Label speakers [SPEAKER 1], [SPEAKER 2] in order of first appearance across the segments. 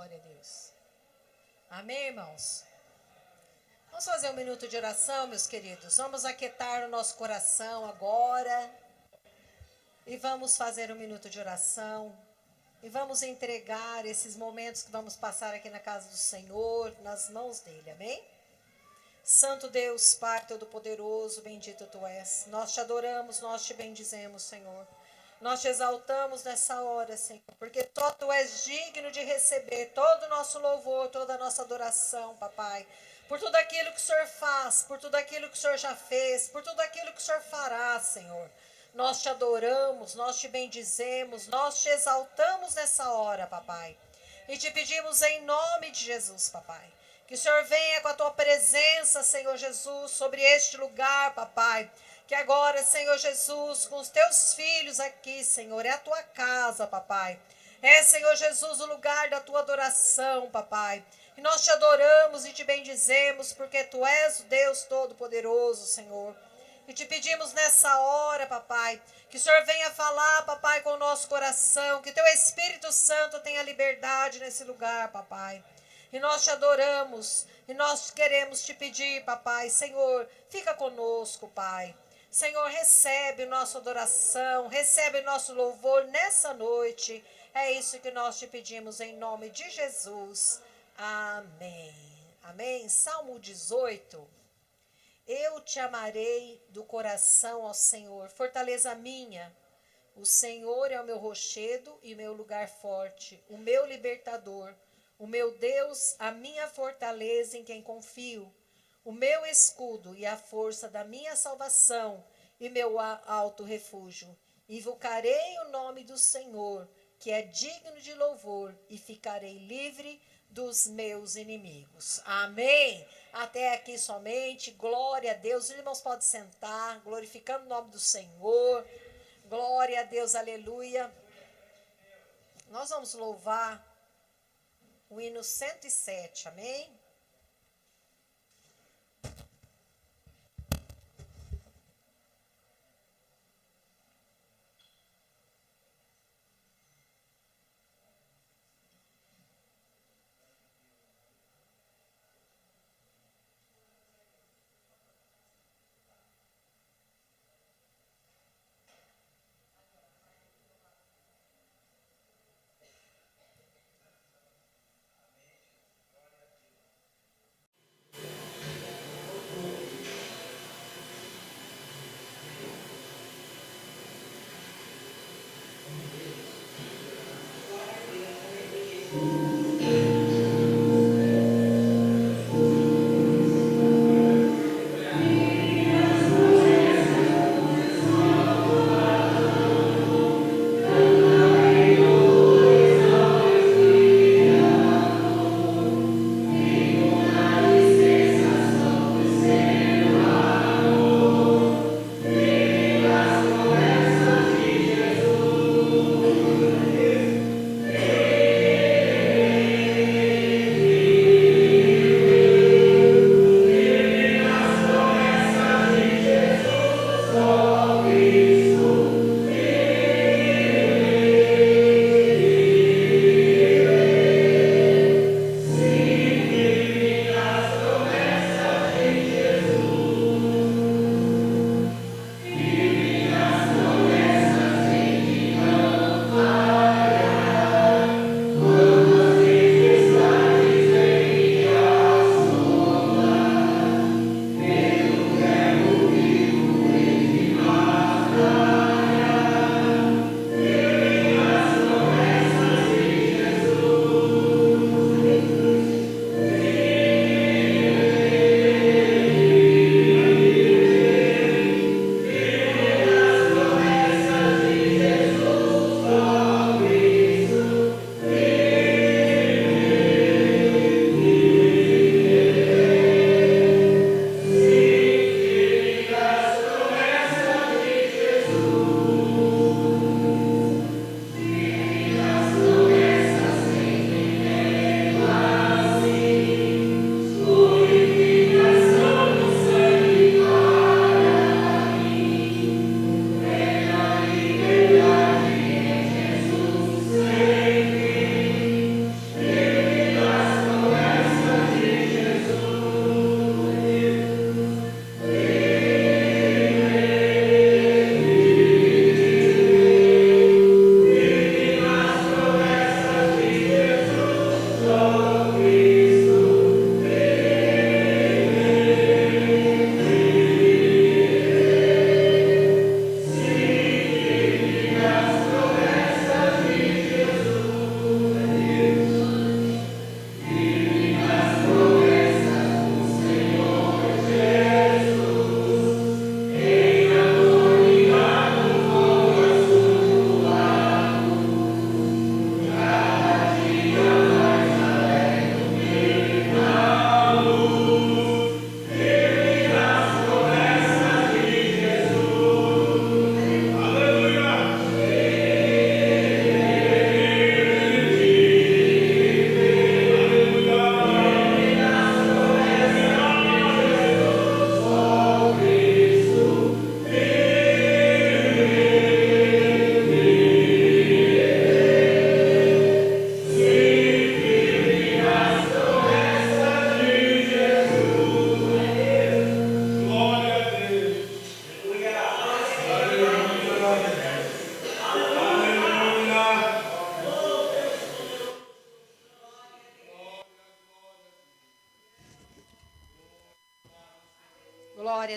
[SPEAKER 1] Glória a Deus. Amém, irmãos? Vamos fazer um minuto de oração, meus queridos. Vamos aquietar o nosso coração agora. E vamos fazer um minuto de oração. E vamos entregar esses momentos que vamos passar aqui na casa do Senhor, nas mãos dele. Amém? Santo Deus, Pai Todo-Poderoso, bendito Tu és. Nós te adoramos, nós te bendizemos, Senhor. Nós te exaltamos nessa hora, Senhor, porque só Tu és digno de receber todo o nosso louvor, toda a nossa adoração, Papai. Por tudo aquilo que o Senhor faz, por tudo aquilo que o Senhor já fez, por tudo aquilo que o Senhor fará, Senhor. Nós te adoramos, nós te bendizemos, nós te exaltamos nessa hora, Papai. E te pedimos em nome de Jesus, Papai. Que o Senhor venha com a tua presença, Senhor Jesus, sobre este lugar, Papai. Que agora, Senhor Jesus, com os teus filhos aqui, Senhor, é a tua casa, Papai. É, Senhor Jesus, o lugar da tua adoração, Papai. E nós te adoramos e te bendizemos, porque tu és o Deus Todo-Poderoso, Senhor. E te pedimos nessa hora, Papai, que o Senhor venha falar, Papai, com o nosso coração, que teu Espírito Santo tenha liberdade nesse lugar, Papai. E nós te adoramos, e nós queremos te pedir, Papai, Senhor, fica conosco, Pai. Senhor, recebe nossa adoração, recebe nosso louvor nessa noite. É isso que nós te pedimos em nome de Jesus. Amém. Amém. Salmo 18. Eu te amarei do coração, ó Senhor, fortaleza minha. O Senhor é o meu rochedo e meu lugar forte, o meu libertador, o meu Deus, a minha fortaleza em quem confio, o meu escudo e a força da minha salvação e meu alto refúgio. Invocarei o nome do Senhor, que é digno de louvor, e ficarei livre dos meus inimigos. Amém. Até aqui somente. Glória a Deus. Os irmãos podem sentar, glorificando o nome do Senhor. Glória a Deus, aleluia. Nós vamos louvar o hino 107, amém?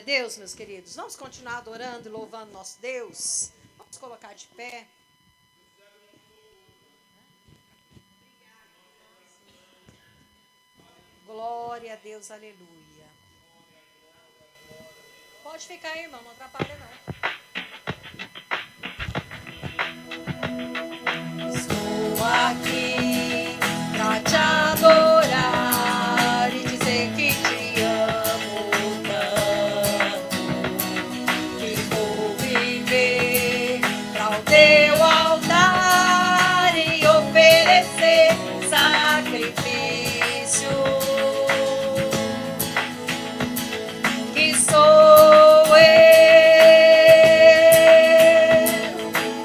[SPEAKER 1] a Deus, meus queridos. Vamos continuar adorando e louvando nosso Deus. Vamos colocar de pé. Glória a Deus, aleluia. Pode ficar aí, irmão, não atrapalha não. Estou aqui pra te adorar e dizer que te amo tanto, que vou viver para o teu altar e oferecer sacrifício. Que sou eu,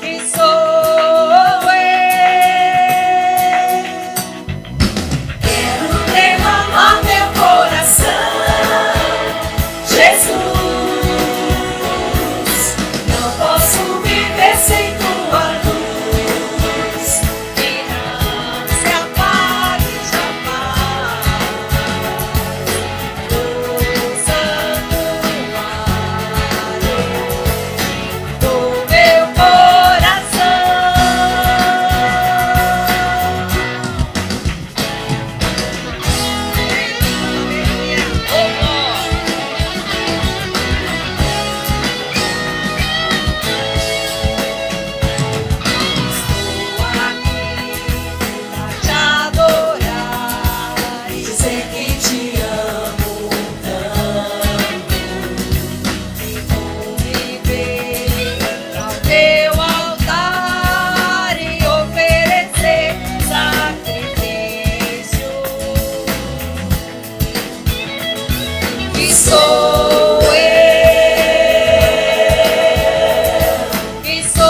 [SPEAKER 1] que sou eu. Quero derramar meu coração, Jesus. Não posso viver sem tua luz, que não se apague jamais. O santuário do meu coração. Estou aqui pra te adorar e dizer que te amo tanto, que vou viver ao teu altar e oferecer sacrifício. Que sou eu, que sou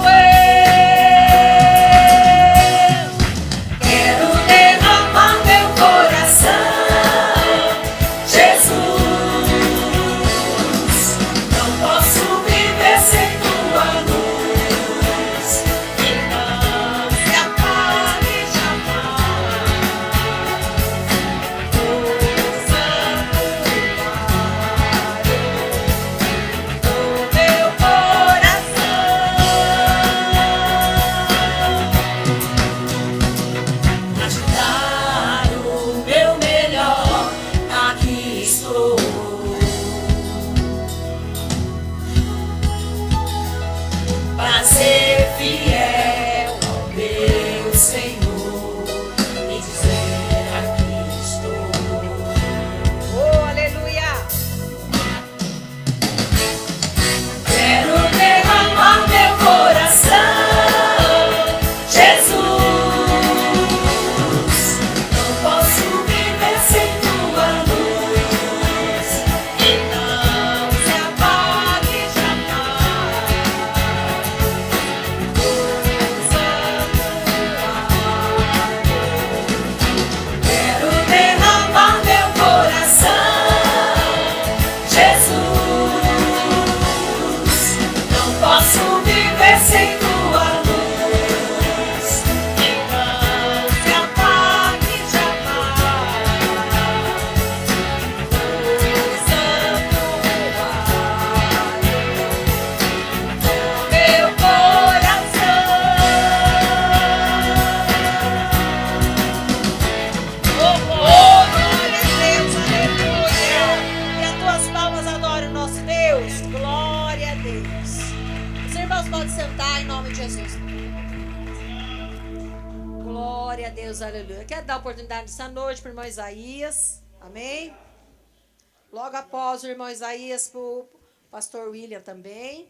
[SPEAKER 1] eu. Quero derramar meu coração, Jesus. Não posso viver sem tua luz, que não se apague jamais. O santuário do meu coração. Pra te dar o meu melhor, aqui estou. Pra ser fiel ao meu Senhor e dizer aqui estou. Oh, aleluia! Quero derramar meu coração, Jesus. Não posso viver sem tua luz, que não se apague jamais. O santuário. Quero derramar meu coração, Jesus. Não posso viver sem tua luz, que não se apague jamais. O santuário do meu coração. Oh, glória a Deus, aleluia. E as tuas palmas adorem o nosso Deus. Glória a Deus. Os irmãos podem sentar em nome de Jesus. Glória a Deus, aleluia. Quero dar a oportunidade essa noite para o irmão Isaías. Amém? Logo após o irmão Isaías, para o pastor William também.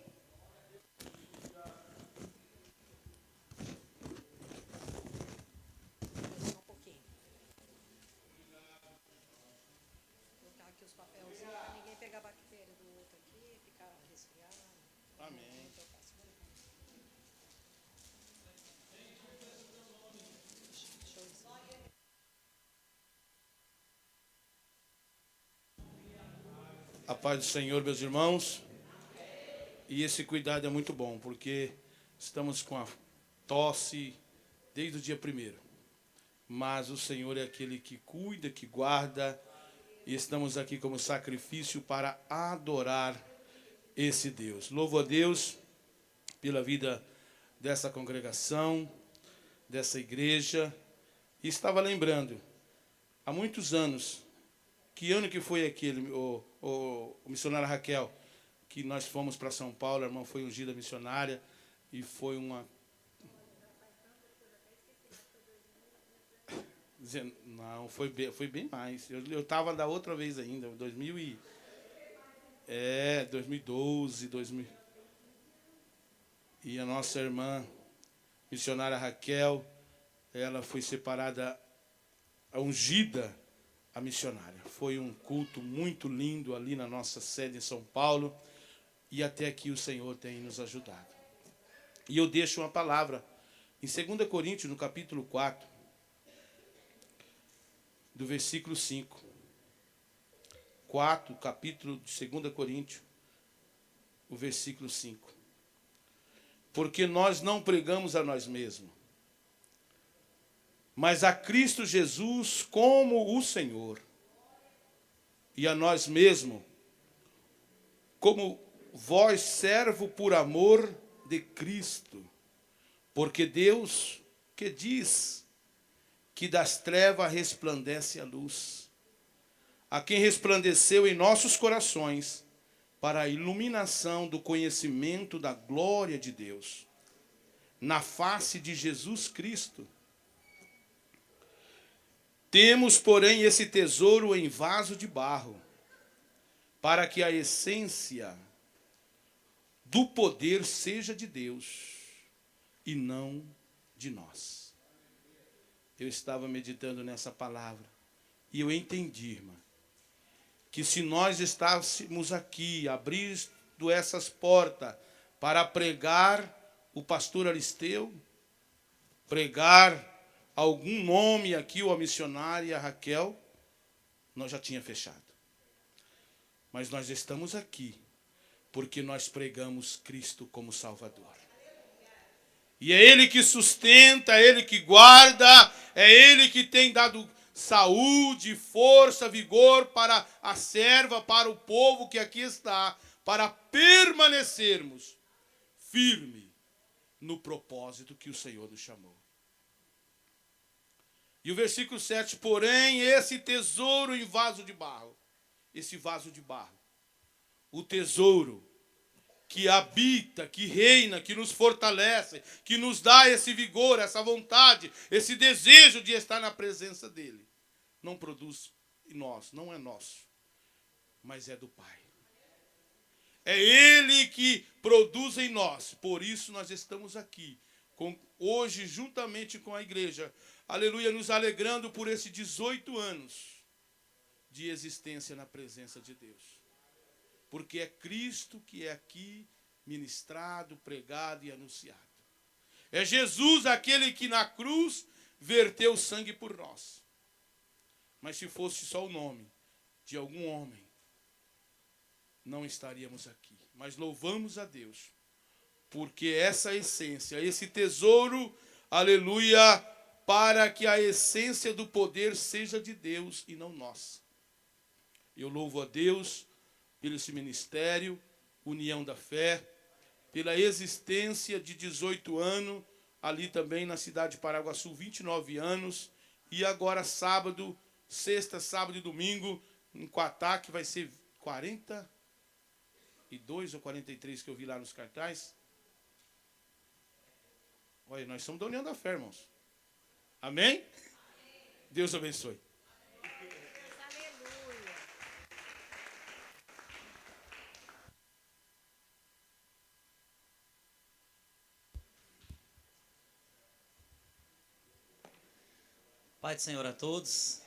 [SPEAKER 1] Só um pouquinho. Vou colocar aqui os papelzinhos para ninguém pegar a bactéria do outro aqui, ficar resfriado.
[SPEAKER 2] Amém. A paz do Senhor, meus irmãos. E esse cuidado é muito bom, porque estamos com a tosse desde o dia 1º. Mas o Senhor é aquele que cuida, que guarda e estamos aqui como sacrifício para adorar esse Deus. Louvo a Deus pela vida dessa congregação, dessa igreja. E estava lembrando, há muitos anos, que ano que foi aquele, o missionário Raquel, que nós fomos para São Paulo, a irmã foi ungida missionária, e foi uma... Não, foi bem mais. Eu estava da outra vez ainda, 2012, 2000. E a nossa irmã missionária Raquel, ela foi separada, ungida a missionária. Foi um culto muito lindo ali na nossa sede em São Paulo, e até aqui o Senhor tem nos ajudado. E eu deixo uma palavra em 2 Coríntios, no capítulo 4, do versículo 5. 4, capítulo de 2 Coríntios, o versículo 5. Porque nós não pregamos a nós mesmos, mas a Cristo Jesus como o Senhor, e a nós mesmos como vós servo por amor de Cristo. Porque Deus que diz que das trevas resplandece a luz, a quem resplandeceu em nossos corações para a iluminação do conhecimento da glória de Deus, na face de Jesus Cristo. Temos, porém, esse tesouro em vaso de barro, para que a essência do poder seja de Deus e não de nós. Eu estava meditando nessa palavra e eu entendi, irmã, que se nós estássemos aqui, abrindo essas portas para pregar o pastor Aristeu, pregar algum nome aqui, ou a missionária Raquel, nós já tínhamos fechado. Mas nós estamos aqui porque nós pregamos Cristo como Salvador. E é Ele que sustenta, é Ele que guarda, é Ele que tem dado saúde, força, vigor para a serva, para o povo que aqui está, para permanecermos firme no propósito que o Senhor nos chamou. E o versículo 7, porém, esse tesouro em vaso de barro, esse vaso de barro, o tesouro que habita, que reina, que nos fortalece, que nos dá esse vigor, essa vontade, esse desejo de estar na presença dEle, não produz em nós, não é nosso, mas é do Pai. É Ele que produz em nós, por isso nós estamos aqui, hoje juntamente com a igreja, aleluia, nos alegrando por esses 18 anos de existência na presença de Deus. Porque é Cristo que é aqui ministrado, pregado e anunciado. É Jesus aquele que na cruz verteu sangue por nós. Mas se fosse só o nome de algum homem, não estaríamos aqui. Mas louvamos a Deus, porque essa essência, esse tesouro, aleluia, para que a essência do poder seja de Deus e não nossa. Eu louvo a Deus pelo esse ministério, União da Fé, pela existência de 18 anos, ali também na cidade de Paraguaçu, 29 anos, e agora sábado, sexta, sábado e domingo, em Quatá, que vai ser 42 ou 43 que eu vi lá nos cartazes. Olha, nós somos da União da Fé, irmãos. Amém? Deus abençoe.
[SPEAKER 3] Pai do Senhor a todos.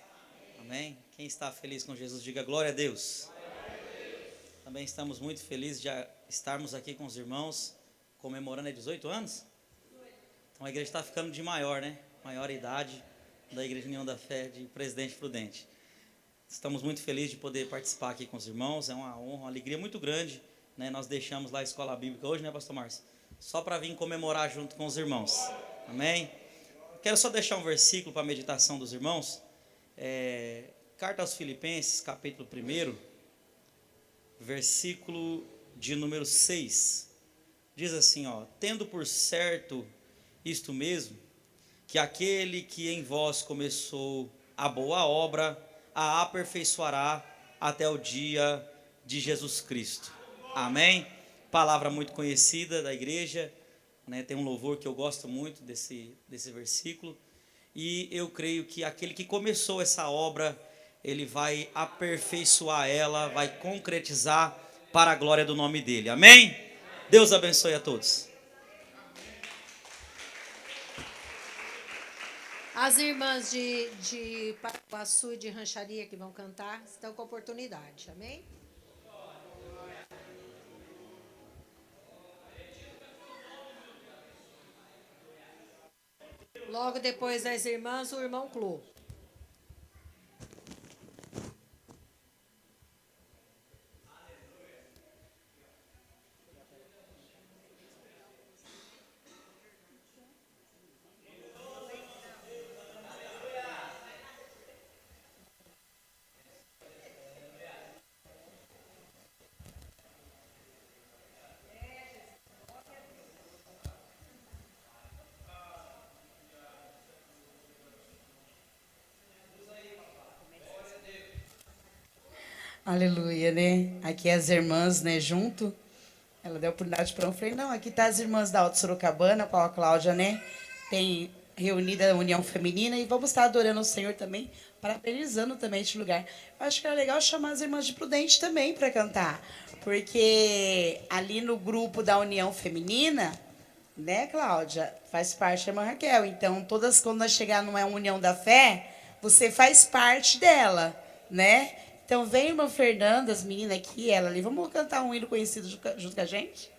[SPEAKER 3] Amém. Quem está feliz com Jesus, diga glória a Deus. Também estamos muito felizes de estarmos aqui com os irmãos, comemorando 18 anos. Então a igreja está ficando de maior, né? Maior idade da Igreja União da Fé de Presidente Prudente. Estamos muito felizes de poder participar aqui com os irmãos. É uma honra, uma alegria muito grande, né? Nós deixamos lá a escola bíblica hoje, né, pastor Márcio? Só para vir comemorar junto com os irmãos. Amém? Quero só deixar um versículo para a meditação dos irmãos. Carta aos Filipenses, capítulo 1, versículo de número 6. Diz assim, ó: tendo por certo isto mesmo, que aquele que em vós começou a boa obra, a aperfeiçoará até o dia de Jesus Cristo. Amém? Palavra muito conhecida da igreja, né? Tem um louvor que eu gosto muito desse versículo. E eu creio que aquele que começou essa obra, ele vai aperfeiçoar ela, vai concretizar para a glória do nome dele. Amém? Deus abençoe a todos.
[SPEAKER 1] As irmãs de Passo e de Rancharia que vão cantar estão com oportunidade. Amém? Logo depois das irmãs, o irmão Clô.
[SPEAKER 4] Aleluia, né? Aqui as irmãs, né, junto. Ela deu oportunidade para eu falei, não, aqui tá as irmãs da Alto Sorocabana, com a Cláudia, né? Tem reunida a União Feminina e vamos estar adorando o Senhor também, parabenizando também este lugar. Eu acho que era legal chamar as irmãs de Prudente também para cantar, porque ali no grupo da União Feminina, né, Cláudia, faz parte a irmã Raquel. Então, todas, quando nós chegar numa União da Fé, você faz parte dela, né? Então, vem irmã Fernanda, as meninas aqui, ela ali. Vamos cantar um hino conhecido junto com a gente?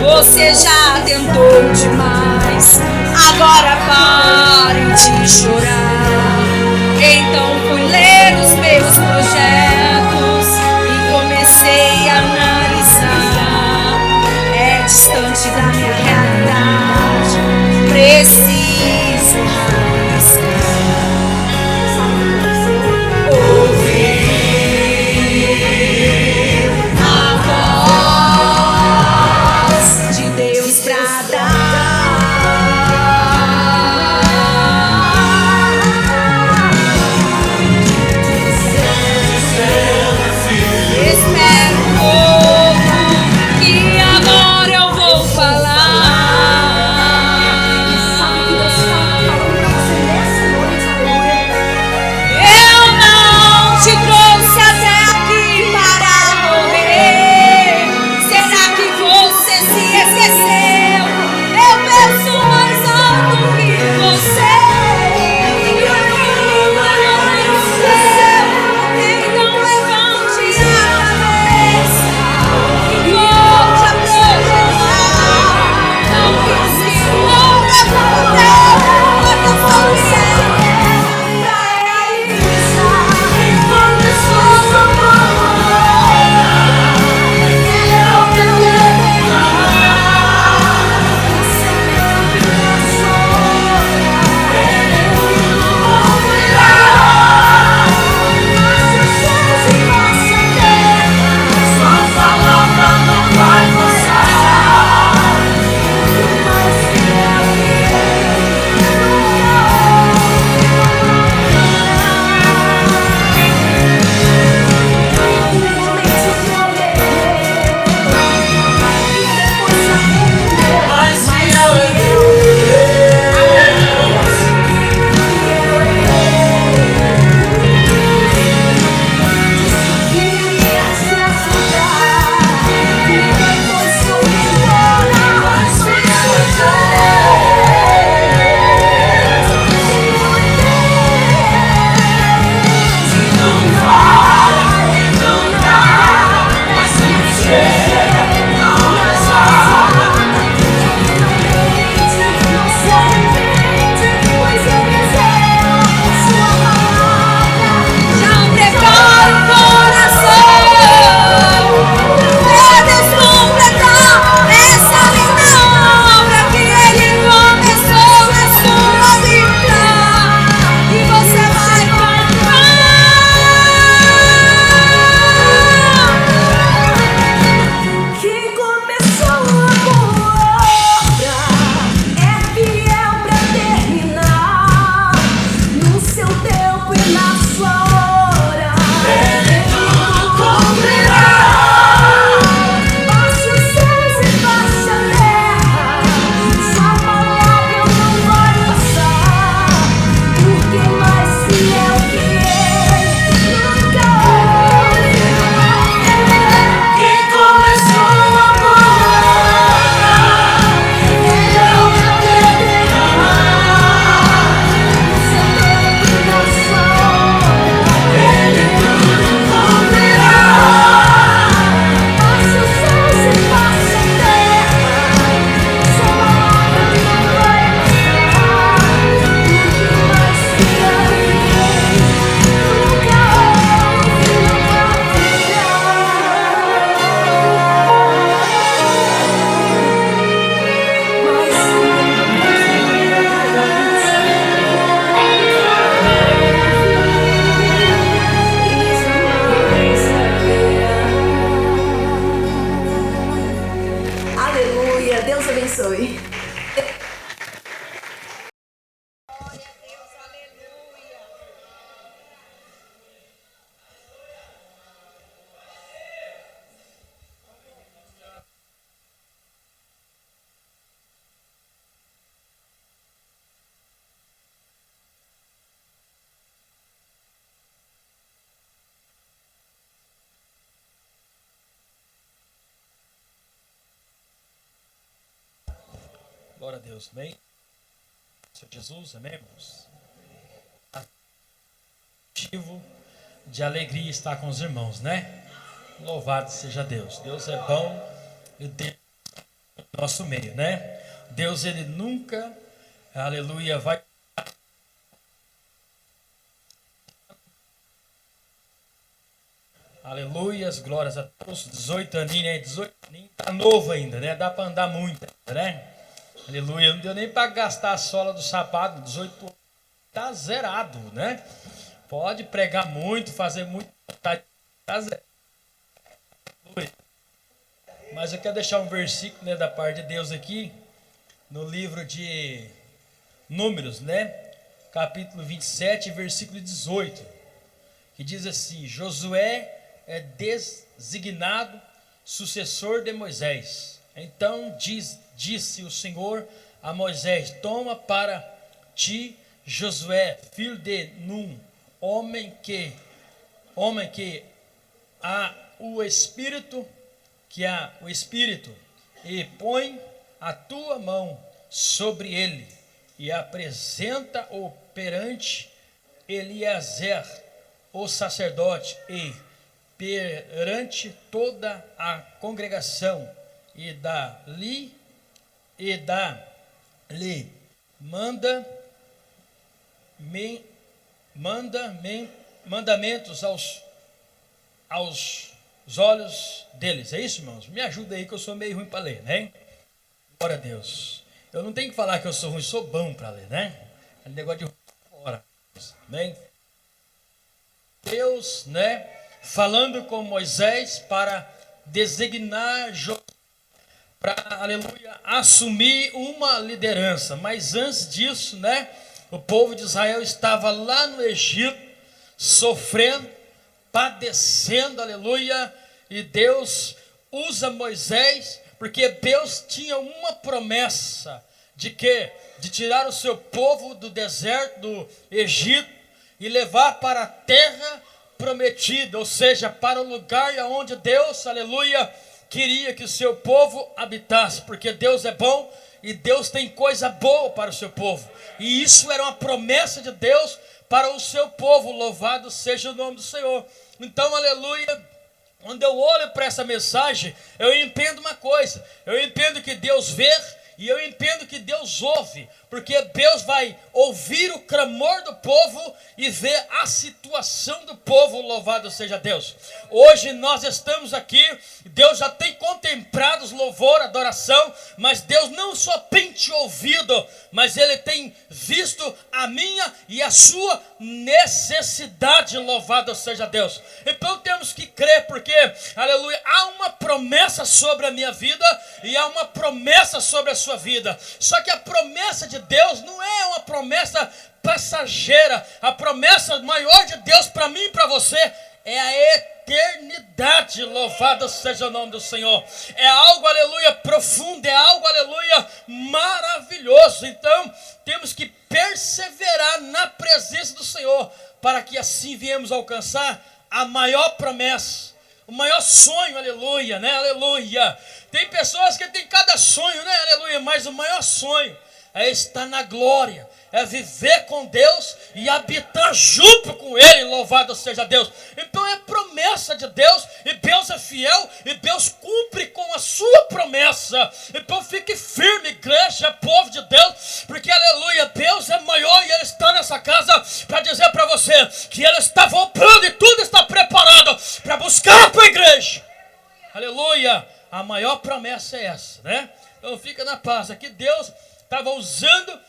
[SPEAKER 5] Você já tentou demais, agora pare de chorar. Então fui ler os meus projetos e comecei a analisar. É distante da minha realidade, preciso arriscar.
[SPEAKER 6] Glória a Deus, amém? Senhor Jesus, amém, irmãos? Motivo de alegria estar com os irmãos, né? Louvado seja Deus. Deus é bom e Deus é no nosso meio, né? Deus, ele nunca, aleluia, vai... Aleluias, glórias a todos. 18 aninhos, né? 18 aninhos, tá novo ainda, né? Dá para andar muito, né? Aleluia, não deu nem para gastar a sola do sapato. 18 anos, tá zerado, né? Pode pregar muito, fazer muito, tá zerado. Mas eu quero deixar um versículo, né, da parte de Deus aqui, no livro de Números, né? Capítulo 27, versículo 18, que diz assim: Josué é designado sucessor de Moisés. Então disse o Senhor a Moisés: toma para ti Josué, filho de Num, homem que há o Espírito, e põe a tua mão sobre ele, e apresenta-o perante Eliezer, o sacerdote, e perante toda a congregação, e dá-lhe mandamentos aos olhos deles. É isso, irmãos? Me ajuda aí que eu sou meio ruim para ler, né? Glória a Deus. Eu não tenho que falar que eu sou ruim, sou bom para ler, né? É negócio de fora. Amém? Deus, né? Falando com Moisés para designar para, aleluia, assumir uma liderança. Mas antes disso, né? O povo de Israel estava lá no Egito, sofrendo, padecendo, aleluia, e Deus usa Moisés, porque Deus tinha uma promessa de quê? De tirar o seu povo do deserto do Egito e levar para a terra prometida, ou seja, para o lugar onde Deus, aleluia, queria que o seu povo habitasse, porque Deus é bom e Deus tem coisa boa para o seu povo, e isso era uma promessa de Deus para o seu povo. Louvado seja o nome do Senhor. Então, aleluia, quando eu olho para essa mensagem, eu entendo uma coisa, eu entendo que Deus vê e eu entendo que Deus ouve, porque Deus vai ouvir o clamor do povo e ver a situação do povo. Louvado seja Deus. Hoje nós estamos aqui, Deus já tem contemplado os louvor, adoração, mas Deus não só tem te ouvido, mas Ele tem visto a minha e a sua necessidade. Louvado seja Deus. Então temos que crer, porque, aleluia, há uma promessa sobre a minha vida e há uma promessa sobre a sua vida. Só que a promessa de Deus não é uma promessa passageira. A promessa maior de Deus para mim e para você é a eternidade. Louvado seja o nome do Senhor. É algo, aleluia, profundo, é algo, aleluia, maravilhoso. Então temos que perseverar na presença do Senhor, para que assim viemos alcançar a maior promessa, o maior sonho, aleluia, né? Aleluia. Tem pessoas que têm cada sonho, né? Aleluia, mas o maior sonho é estar na glória, é viver com Deus e habitar junto com Ele. Louvado seja Deus. Então é promessa de Deus, e Deus é fiel, e Deus cumpre com a sua promessa. Então fique firme, igreja, povo de Deus, porque, aleluia, Deus é maior e Ele está nessa casa para dizer para você que Ele está voltando e tudo está preparado para buscar a tua igreja. Aleluia. A maior promessa é essa, né? Então fica na paz. Aqui Deus estava usando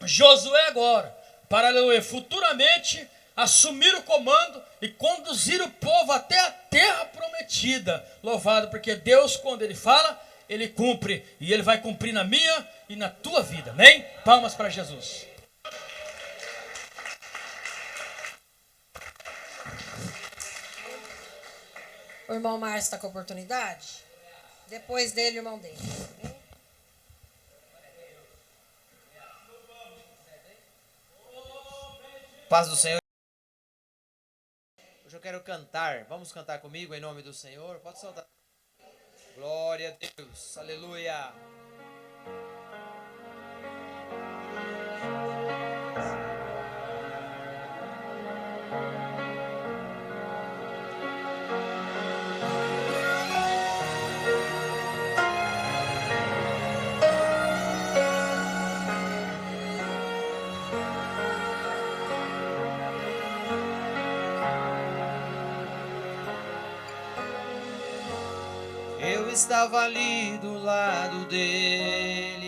[SPEAKER 6] Josué agora para, aleluia, futuramente assumir o comando e conduzir o povo até a terra prometida. Louvado, porque Deus, quando Ele fala, Ele cumpre, e Ele vai cumprir na minha e na tua vida. Amém? Palmas para Jesus.
[SPEAKER 1] O irmão Márcio está com a oportunidade? Depois dele, o irmão dele.
[SPEAKER 7] Paz do Senhor. Hoje eu quero cantar. Vamos cantar comigo em nome do Senhor? Pode soltar. Glória a Deus. Aleluia. eu estava ali do lado dele.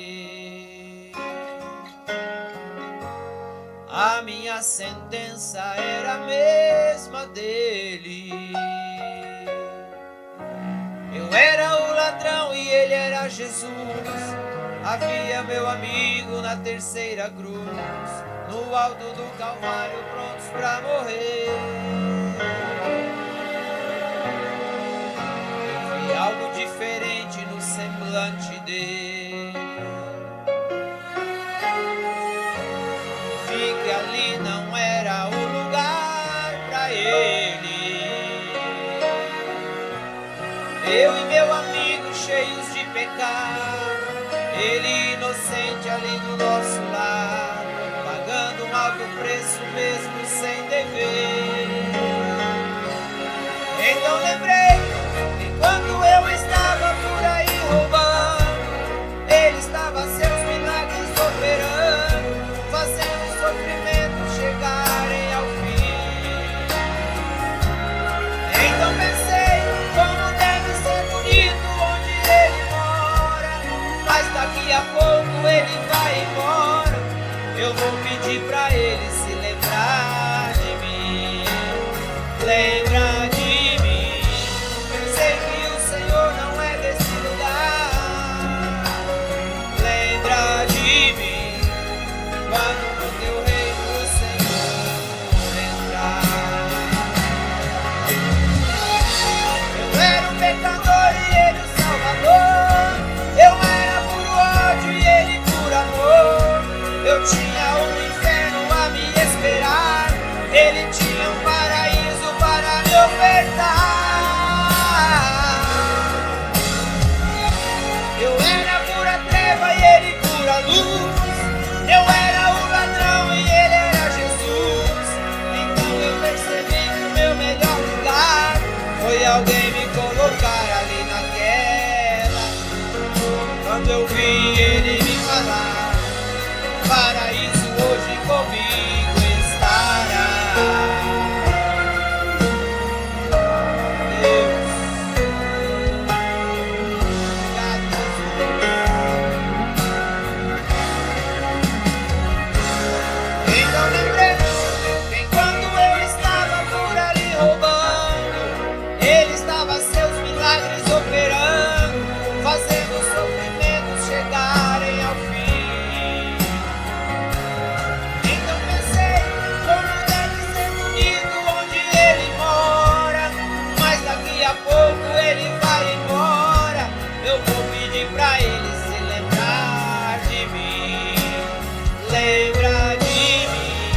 [SPEAKER 7] A minha sentença era a mesma dele. Eu era o ladrão e ele era Jesus. Havia meu amigo na terceira cruz, no alto do Calvário, prontos pra morrer. Eu vi algo diferente no semblante dele. Vi que ali não era o lugar pra ele. Eu e meu amigo cheios de pecado, ele inocente ali do nosso lado, pagando um alto preço mesmo sem dever. Então lembrei que quando eu estava por aí roubando, ele estava seus milagres operando, fazendo o sofrimento chegarem ao fim. Então pensei, como deve ser bonito onde ele mora, mas daqui a pouco ele vai embora. Eu vou pedir pra ele se lembrar de mim. Lembra de mim. Sei que o Senhor não é desse lugar. Lembra de mim. Quando no teu reino o Senhor entrar. Eu era um pecador e ele o Salvador. Eu era puro ódio e ele por amor. Eu tinha um inferno a me esperar. Ele tinha um paraíso para me ofertar. Eu era pura treva e ele pura luz. Eu era o ladrão e ele era Jesus. Então eu percebi que o meu melhor lugar foi alguém me colocar ali naquela. Quando eu vi ele me falar, paraíso hoje comigo estará. Deus, obrigado, Jesus. Então lembrei que enquanto eu estava por ali roubando, ele estava seus milagres operando, fazendo os sofrimentos chegarem ao fim. Então pensei, como deve ser bonito onde ele mora, mas daqui a pouco ele vai embora. Eu vou pedir pra ele se lembrar de mim. Lembra de mim.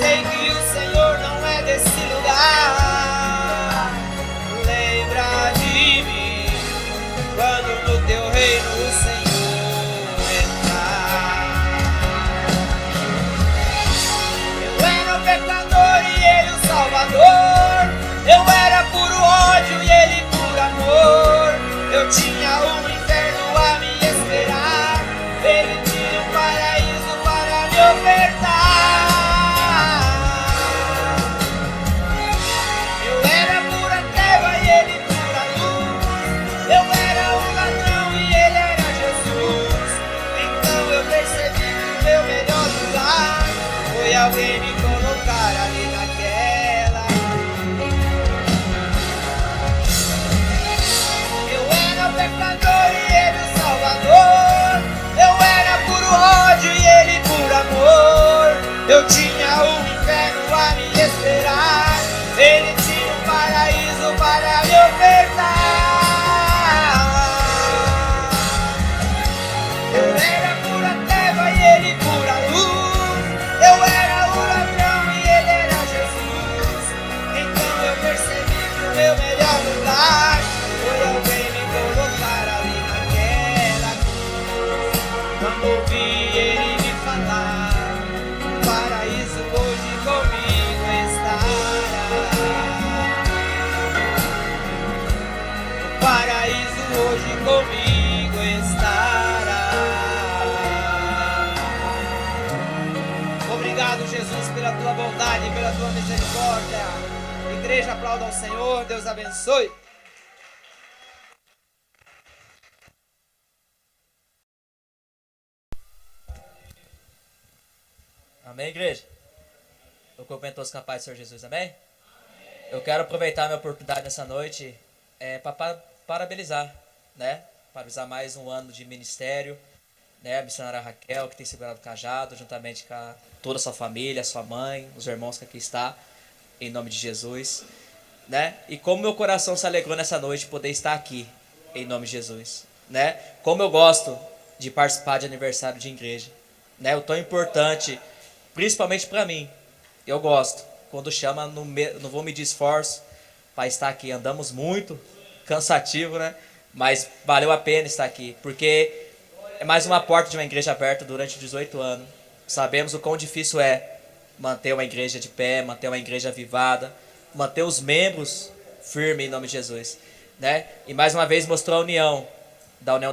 [SPEAKER 7] Sei que o Senhor não é desse lugar. Lembra de mim. Quando no teu reino o Senhor entrar. Eu era o pecador e ele o Salvador. Eu era puro ódio e ele puro amor. Eu tinha um inferno a me esperar. Ele tinha um paraíso para me ofertar. Eu era pura treva e ele pura luz. Eu era o ladrão e ele era Jesus. Então eu percebi que o meu melhor lugar foi alguém me colocar ali naquela. Eu era o pecador e ele o Salvador. Eu era puro ódio e ele puro amor. Eu tinha um inferno a me esperar. Ele tinha um paraíso para me ofertar. Eu era pura treva e ele pura luz. Eu era o ladrão e ele era Jesus. Então eu percebi que o meu melhor lugar foi alguém me colocar ali naquela cruz. Quando ouvi ele me falar, o paraíso hoje comigo estará. O paraíso hoje comigo estará. Obrigado, Jesus, pela tua bondade e pela tua misericórdia. Igreja, aplauda ao Senhor. Deus abençoe.
[SPEAKER 8] Amém, igreja? Eu cumprimento todos com a paz do Senhor Jesus, amém? Eu quero aproveitar a minha oportunidade nessa noite para parabenizar, né? Parabenizar mais um ano de ministério, né? A missionária Raquel, que tem segurado o cajado, juntamente com toda a sua família, a sua mãe, os irmãos que aqui estão, em nome de Jesus, né? E como meu coração se alegrou nessa noite poder estar aqui, em nome de Jesus, né? Como eu gosto de participar de aniversário de igreja, né? O tão importante, principalmente para mim, eu gosto. Quando chama, não vou medir esforço para estar aqui. Andamos muito, cansativo, né? Mas valeu a pena estar aqui, porque é mais uma porta de uma igreja aberta durante 18 anos. Sabemos o quão difícil é manter uma igreja de pé, manter uma igreja avivada, manter os membros firmes em nome de Jesus, né? E mais uma vez mostrou a união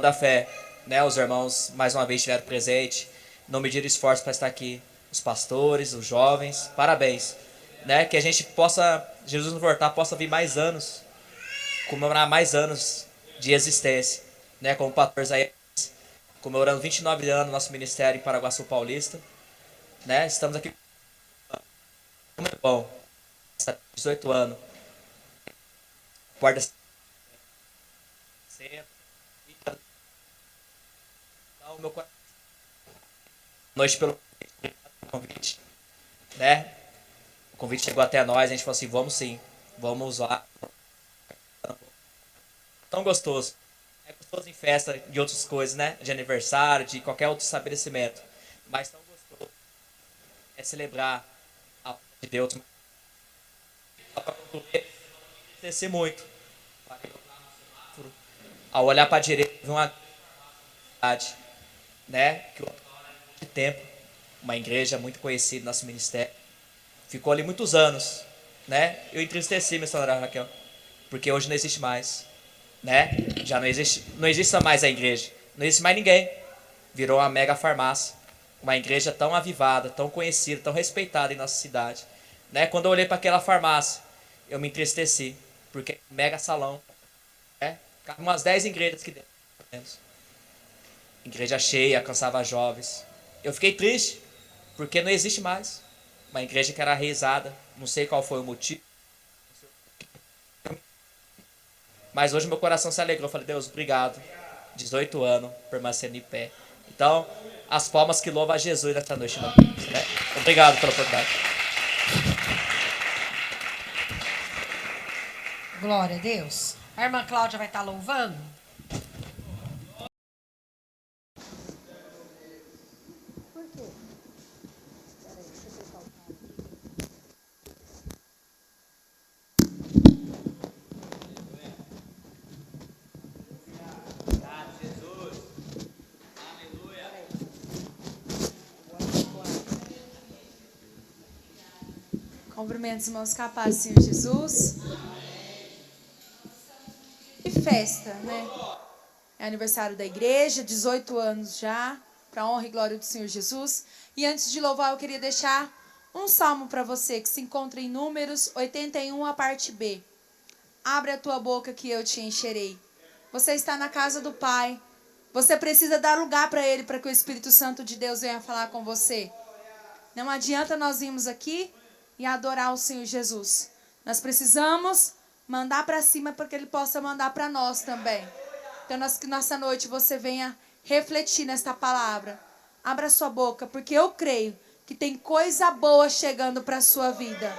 [SPEAKER 8] da fé, né? Os irmãos mais uma vez estiveram presentes, não mediram esforço para estar aqui. Os pastores, os jovens, parabéns, né? Que a gente possa, Jesus nos voltar, possa vir mais anos, comemorar mais anos de existência, né? Como o pastor Isaías, comemorando 29 anos do nosso ministério em Paraguaçu Paulista, né? Estamos aqui, como é bom, 18 anos, porta então, meu coração, noite pelo convite, né? O convite chegou até nós, a gente falou assim, vamos sim, vamos lá. Tão gostoso. É gostoso em festa de outras coisas, né? De aniversário, de qualquer outro estabelecimento. Mas tão gostoso é celebrar a palavra de Deus. Agradecer muito. Ao olhar para a direita, vi uma né? Que o tempo, uma igreja muito conhecida, nosso ministério, ficou ali muitos anos, né? Eu entristeci, missionária Raquel, porque hoje não existe mais, né? Já não existe mais a igreja, não existe mais ninguém. Virou uma mega farmácia, uma igreja tão avivada, tão conhecida, tão respeitada em nossa cidade, né? Quando eu olhei para aquela farmácia, eu me entristeci, porque mega salão, né? Umas 10 igrejas que dentro, igreja cheia, cansava jovens. Eu fiquei triste, porque não existe mais uma igreja que era reizada, não sei qual foi o motivo, mas hoje meu coração se alegrou. Eu falei, Deus, obrigado, 18 anos, permanecendo em pé. Então, as palmas que louvam a Jesus nesta noite, né? Obrigado pela oportunidade.
[SPEAKER 1] Glória a Deus. A irmã Cláudia vai estar louvando?
[SPEAKER 5] Cumprimentos, irmãos, com a paz do Senhor Jesus. E festa, né? É aniversário da igreja, 18 anos já, para a honra e glória do Senhor Jesus. E antes de louvar, eu queria deixar um salmo para você, que se encontra em Números 81, a parte B. Abre a tua boca que eu te encherei. Você está na casa do Pai. Você precisa dar lugar para Ele, para que o Espírito Santo de Deus venha falar com você. Não adianta nós irmos aqui e adorar o Senhor Jesus. Nós precisamos mandar para cima para que Ele possa mandar para nós também. Então, que nessa noite você venha refletir nesta palavra. Abra sua boca, porque eu creio que tem coisa boa chegando para a sua vida.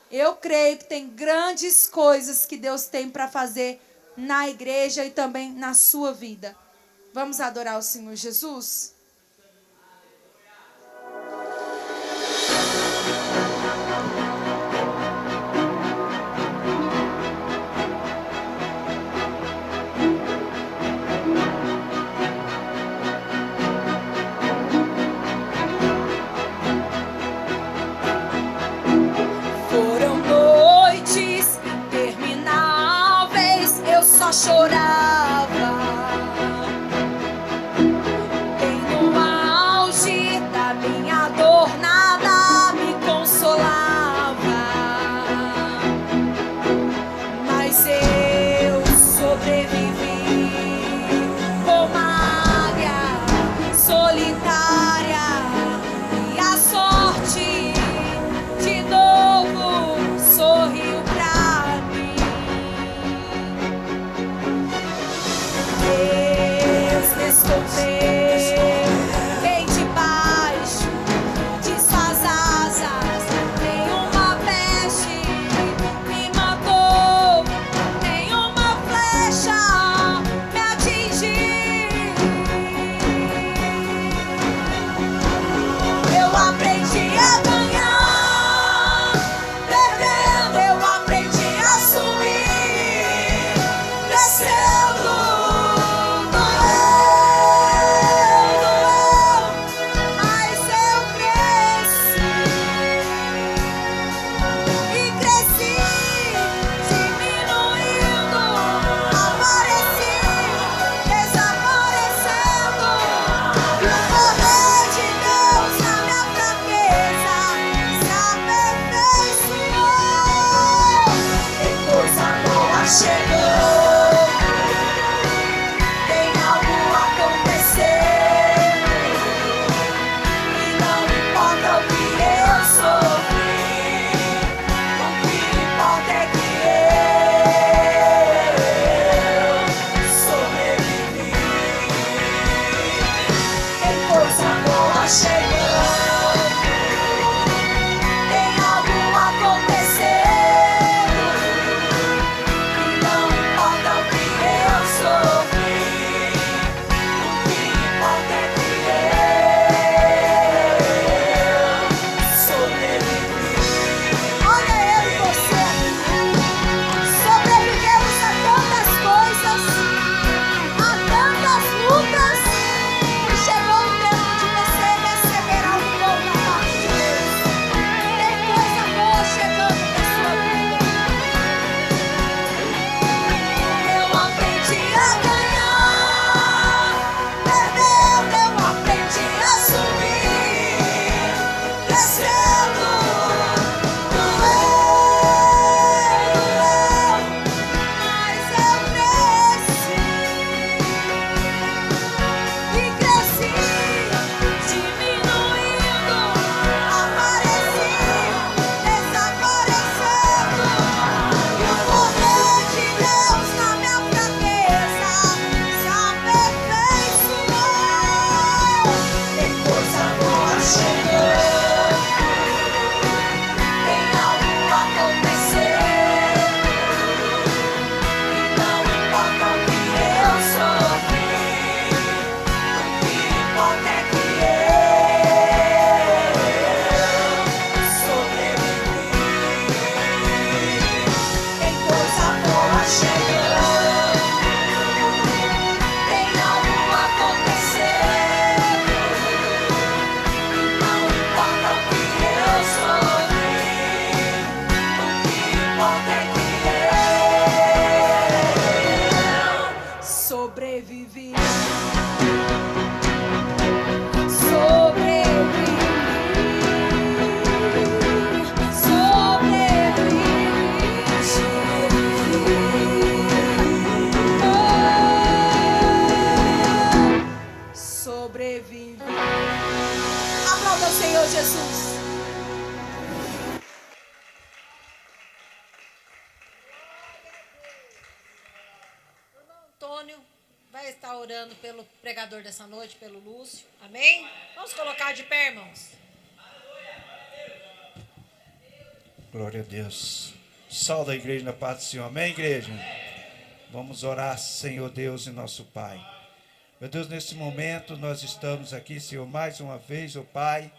[SPEAKER 5] Eu creio que tem grandes coisas que Deus tem para fazer na igreja e também na sua vida. Vamos adorar o Senhor Jesus? Chorava, bem no auge da minha dor, nada me consolava, mas eu sobrevivi como águia solitária, e a sorte
[SPEAKER 1] Vai estar orando pelo pregador dessa noite, pelo Lúcio. Amém? Vamos colocar de pé, irmãos.
[SPEAKER 9] Glória a Deus. Salve a igreja na paz do Senhor. Amém, igreja? Vamos orar, Senhor Deus e nosso Pai. Meu Deus, nesse momento nós estamos aqui, Senhor, mais uma vez, ó Pai,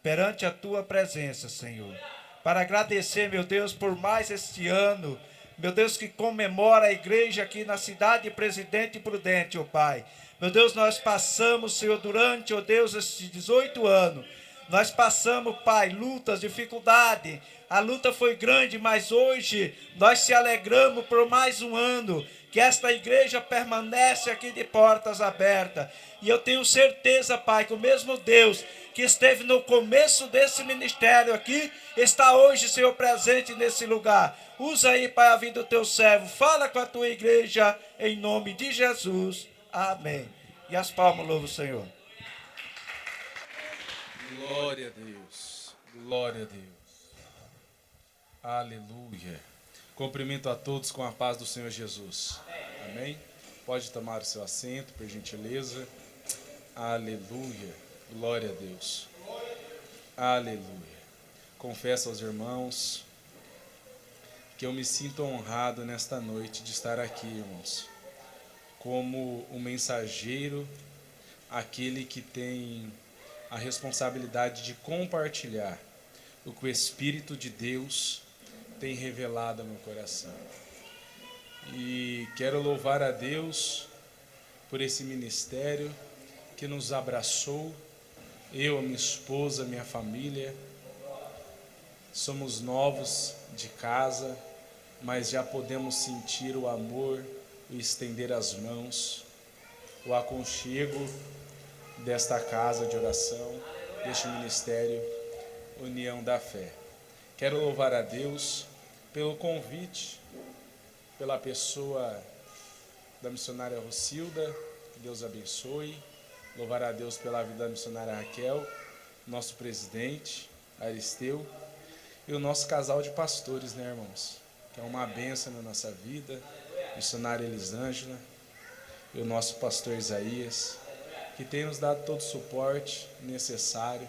[SPEAKER 9] perante a Tua presença, Senhor, para agradecer, meu Deus, por mais este ano, meu Deus, que comemora a igreja aqui na cidade de Presidente Prudente, ó Pai. Meu Deus, nós passamos, Senhor, durante, ó Deus, esses 18 anos, nós passamos, Pai, lutas, dificuldade. A luta foi grande, mas hoje nós se alegramos por mais um ano que esta igreja permanece aqui de portas abertas. E eu tenho certeza, Pai, que o mesmo Deus que esteve no começo desse ministério aqui, está hoje, Senhor, presente nesse lugar. Usa aí, Pai, a vida do teu servo. Fala com a tua igreja, em nome de Jesus. Amém. E as palmas louvam o Senhor.
[SPEAKER 2] Glória a Deus. Glória a Deus. Aleluia. Cumprimento a todos com a paz do Senhor Jesus. Amém? Pode tomar o seu assento, por gentileza. Aleluia. Glória a Deus. Aleluia. Confesso aos irmãos que eu me sinto honrado nesta noite de estar aqui, irmãos, como o mensageiro, aquele que tem a responsabilidade de compartilhar o que o Espírito de Deus tem revelado ao meu coração. E quero louvar a Deus por esse ministério que nos abraçou, eu, a minha esposa, minha família. Somos novos de casa, mas já podemos sentir o amor, o estender as mãos, o aconchego desta casa de oração, deste ministério União da Fé. Quero louvar a Deus pelo convite, pela pessoa da missionária Rocilda, que Deus abençoe. Louvar a Deus pela vida da missionária Raquel, nosso presidente Aristeu, e o nosso casal de pastores, né, irmãos? Que é uma bênção na nossa vida, missionária Elisângela e o nosso pastor Isaías, que tem nos dado todo o suporte necessário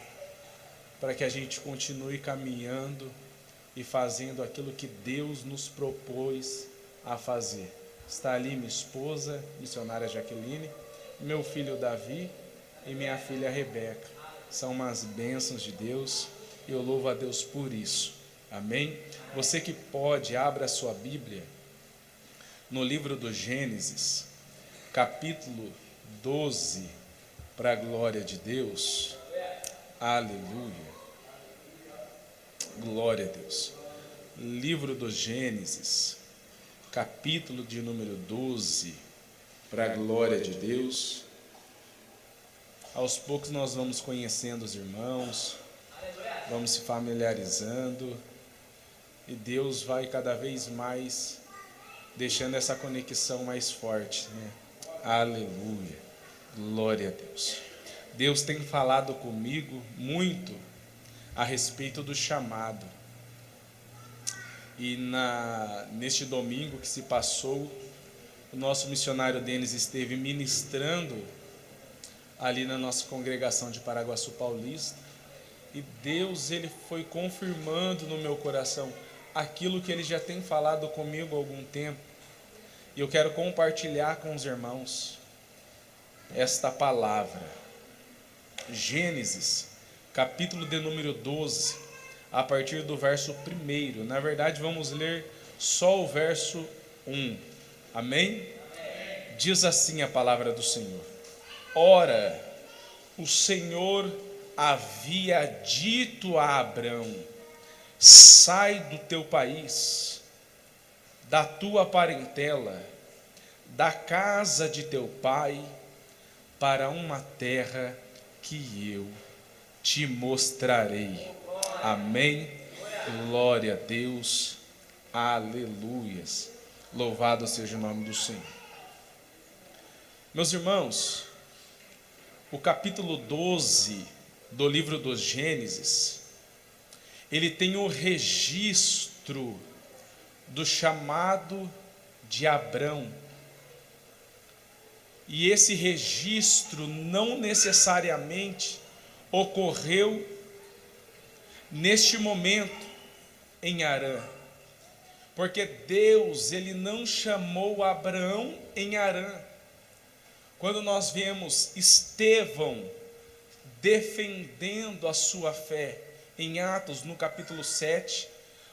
[SPEAKER 2] para que a gente continue caminhando e fazendo aquilo que Deus nos propôs a fazer. Está ali minha esposa, missionária Jaqueline, meu filho Davi e minha filha Rebeca. São umas bênçãos de Deus e eu louvo a Deus por isso. Amém? Você que pode, abra a sua Bíblia no livro do Gênesis, capítulo 12, para a glória de Deus. Aleluia. Glória a Deus. Livro do Gênesis, capítulo de número 12, para a glória de Deus. Aos poucos nós vamos conhecendo os irmãos, vamos se familiarizando, e Deus vai cada vez mais deixando essa conexão mais forte, né? Aleluia. Glória a Deus. Deus tem falado comigo muito a respeito do chamado. E neste domingo que se passou, o nosso missionário Denis esteve ministrando ali na nossa congregação de Paraguaçu Paulista, e Deus, ele foi confirmando no meu coração aquilo que ele já tem falado comigo há algum tempo, e eu quero compartilhar com os irmãos esta palavra. Gênesis, capítulo de número 12, a partir do verso 1. Na verdade, vamos ler só o verso 1. Amém? Diz assim a palavra do Senhor: Ora, o Senhor havia dito a Abrão: sai do teu país, da tua parentela, da casa de teu pai, para uma terra que eu te mostrarei. Amém? Glória a Deus. Aleluias. Louvado seja o nome do Senhor. Meus irmãos, o capítulo 12 do livro dos Gênesis, ele tem o registro do chamado de Abrão. E esse registro não necessariamente ocorreu neste momento em Harã, porque Deus, ele não chamou Abraão em Harã. Quando nós vemos Estevão defendendo a sua fé em Atos, no capítulo 7,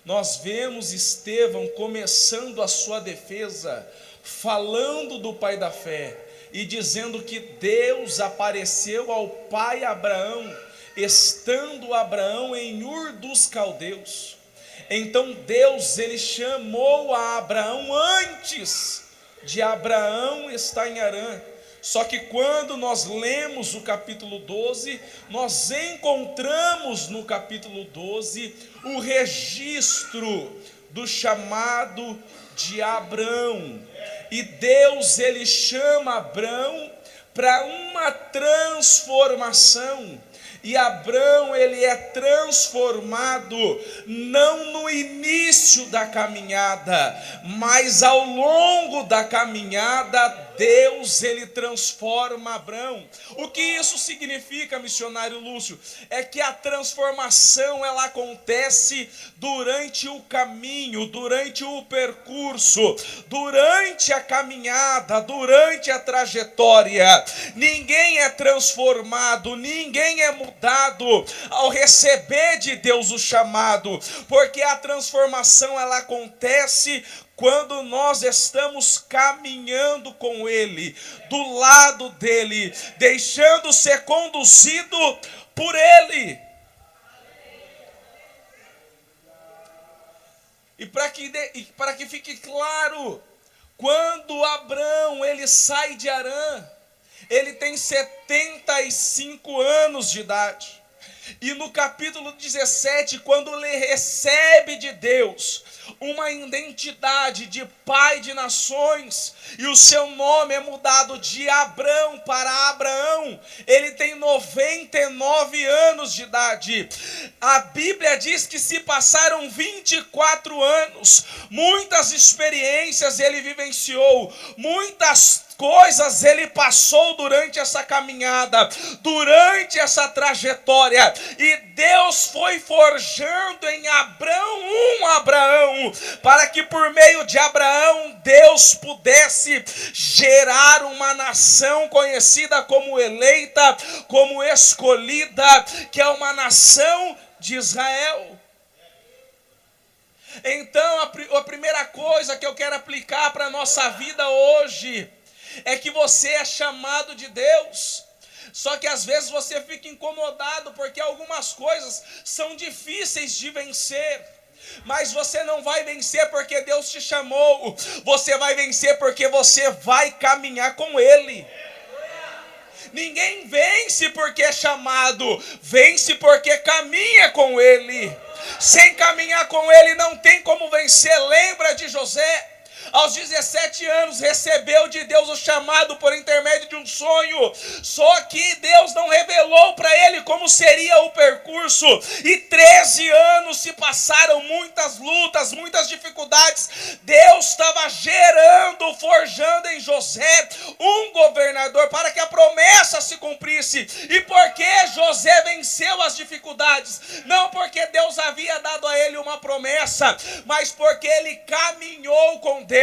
[SPEAKER 2] nós vemos Estevão começando a sua defesa, falando do pai da fé e dizendo que Deus apareceu ao pai Abraão, estando Abraão em Ur dos Caldeus. Então Deus, ele chamou a Abraão antes de Abraão estar em Harã. Só que quando nós lemos o capítulo 12, nós encontramos no capítulo 12 o registro do chamado de Abrão. E Deus, ele chama Abrão para uma transformação. E Abrão, ele é transformado não no início da caminhada, mas ao longo da caminhada, Deus, ele transforma Abrão. O que isso significa, missionário Lúcio? É que a transformação, ela acontece durante o caminho, durante o percurso, durante a caminhada, durante a trajetória. Ninguém é transformado, ninguém é
[SPEAKER 10] mudado ao receber de Deus o chamado, porque a transformação ela acontece quando nós estamos caminhando com Ele, do lado dEle, deixando ser conduzido por Ele. E para que fique claro, quando Abrão ele sai de Harã, ele tem 75 anos de idade. E no capítulo 17, quando ele recebe de Deus uma identidade de pai de nações, e o seu nome é mudado de Abrão para Abraão, ele tem 99 anos de idade. A Bíblia diz que se passaram 24 anos, muitas experiências ele vivenciou, muitas coisas ele passou durante essa caminhada, durante essa trajetória, e Deus foi forjando em Abrão um Abraão, para que por meio de Abraão Deus pudesse gerar uma nação conhecida como eleita, como escolhida, que é uma nação de Israel. Então a primeira coisa que eu quero aplicar para a nossa vida hoje é que você é chamado de Deus. Só que às vezes você fica incomodado porque algumas coisas são difíceis de vencer. Mas você não vai vencer porque Deus te chamou. Você vai vencer porque você vai caminhar com Ele. Ninguém vence porque é chamado, vence porque caminha com Ele. Sem caminhar com Ele não tem como vencer. Lembra de José? Aos 17 anos recebeu de Deus o chamado por intermédio de um sonho. Só que Deus não revelou para ele como seria o percurso. E 13 anos se passaram, muitas lutas, muitas dificuldades. Deus estava gerando, forjando em José um governador para que a promessa se cumprisse. E por que José venceu as dificuldades? Não porque Deus havia dado a ele uma promessa, mas porque ele caminhou com Deus.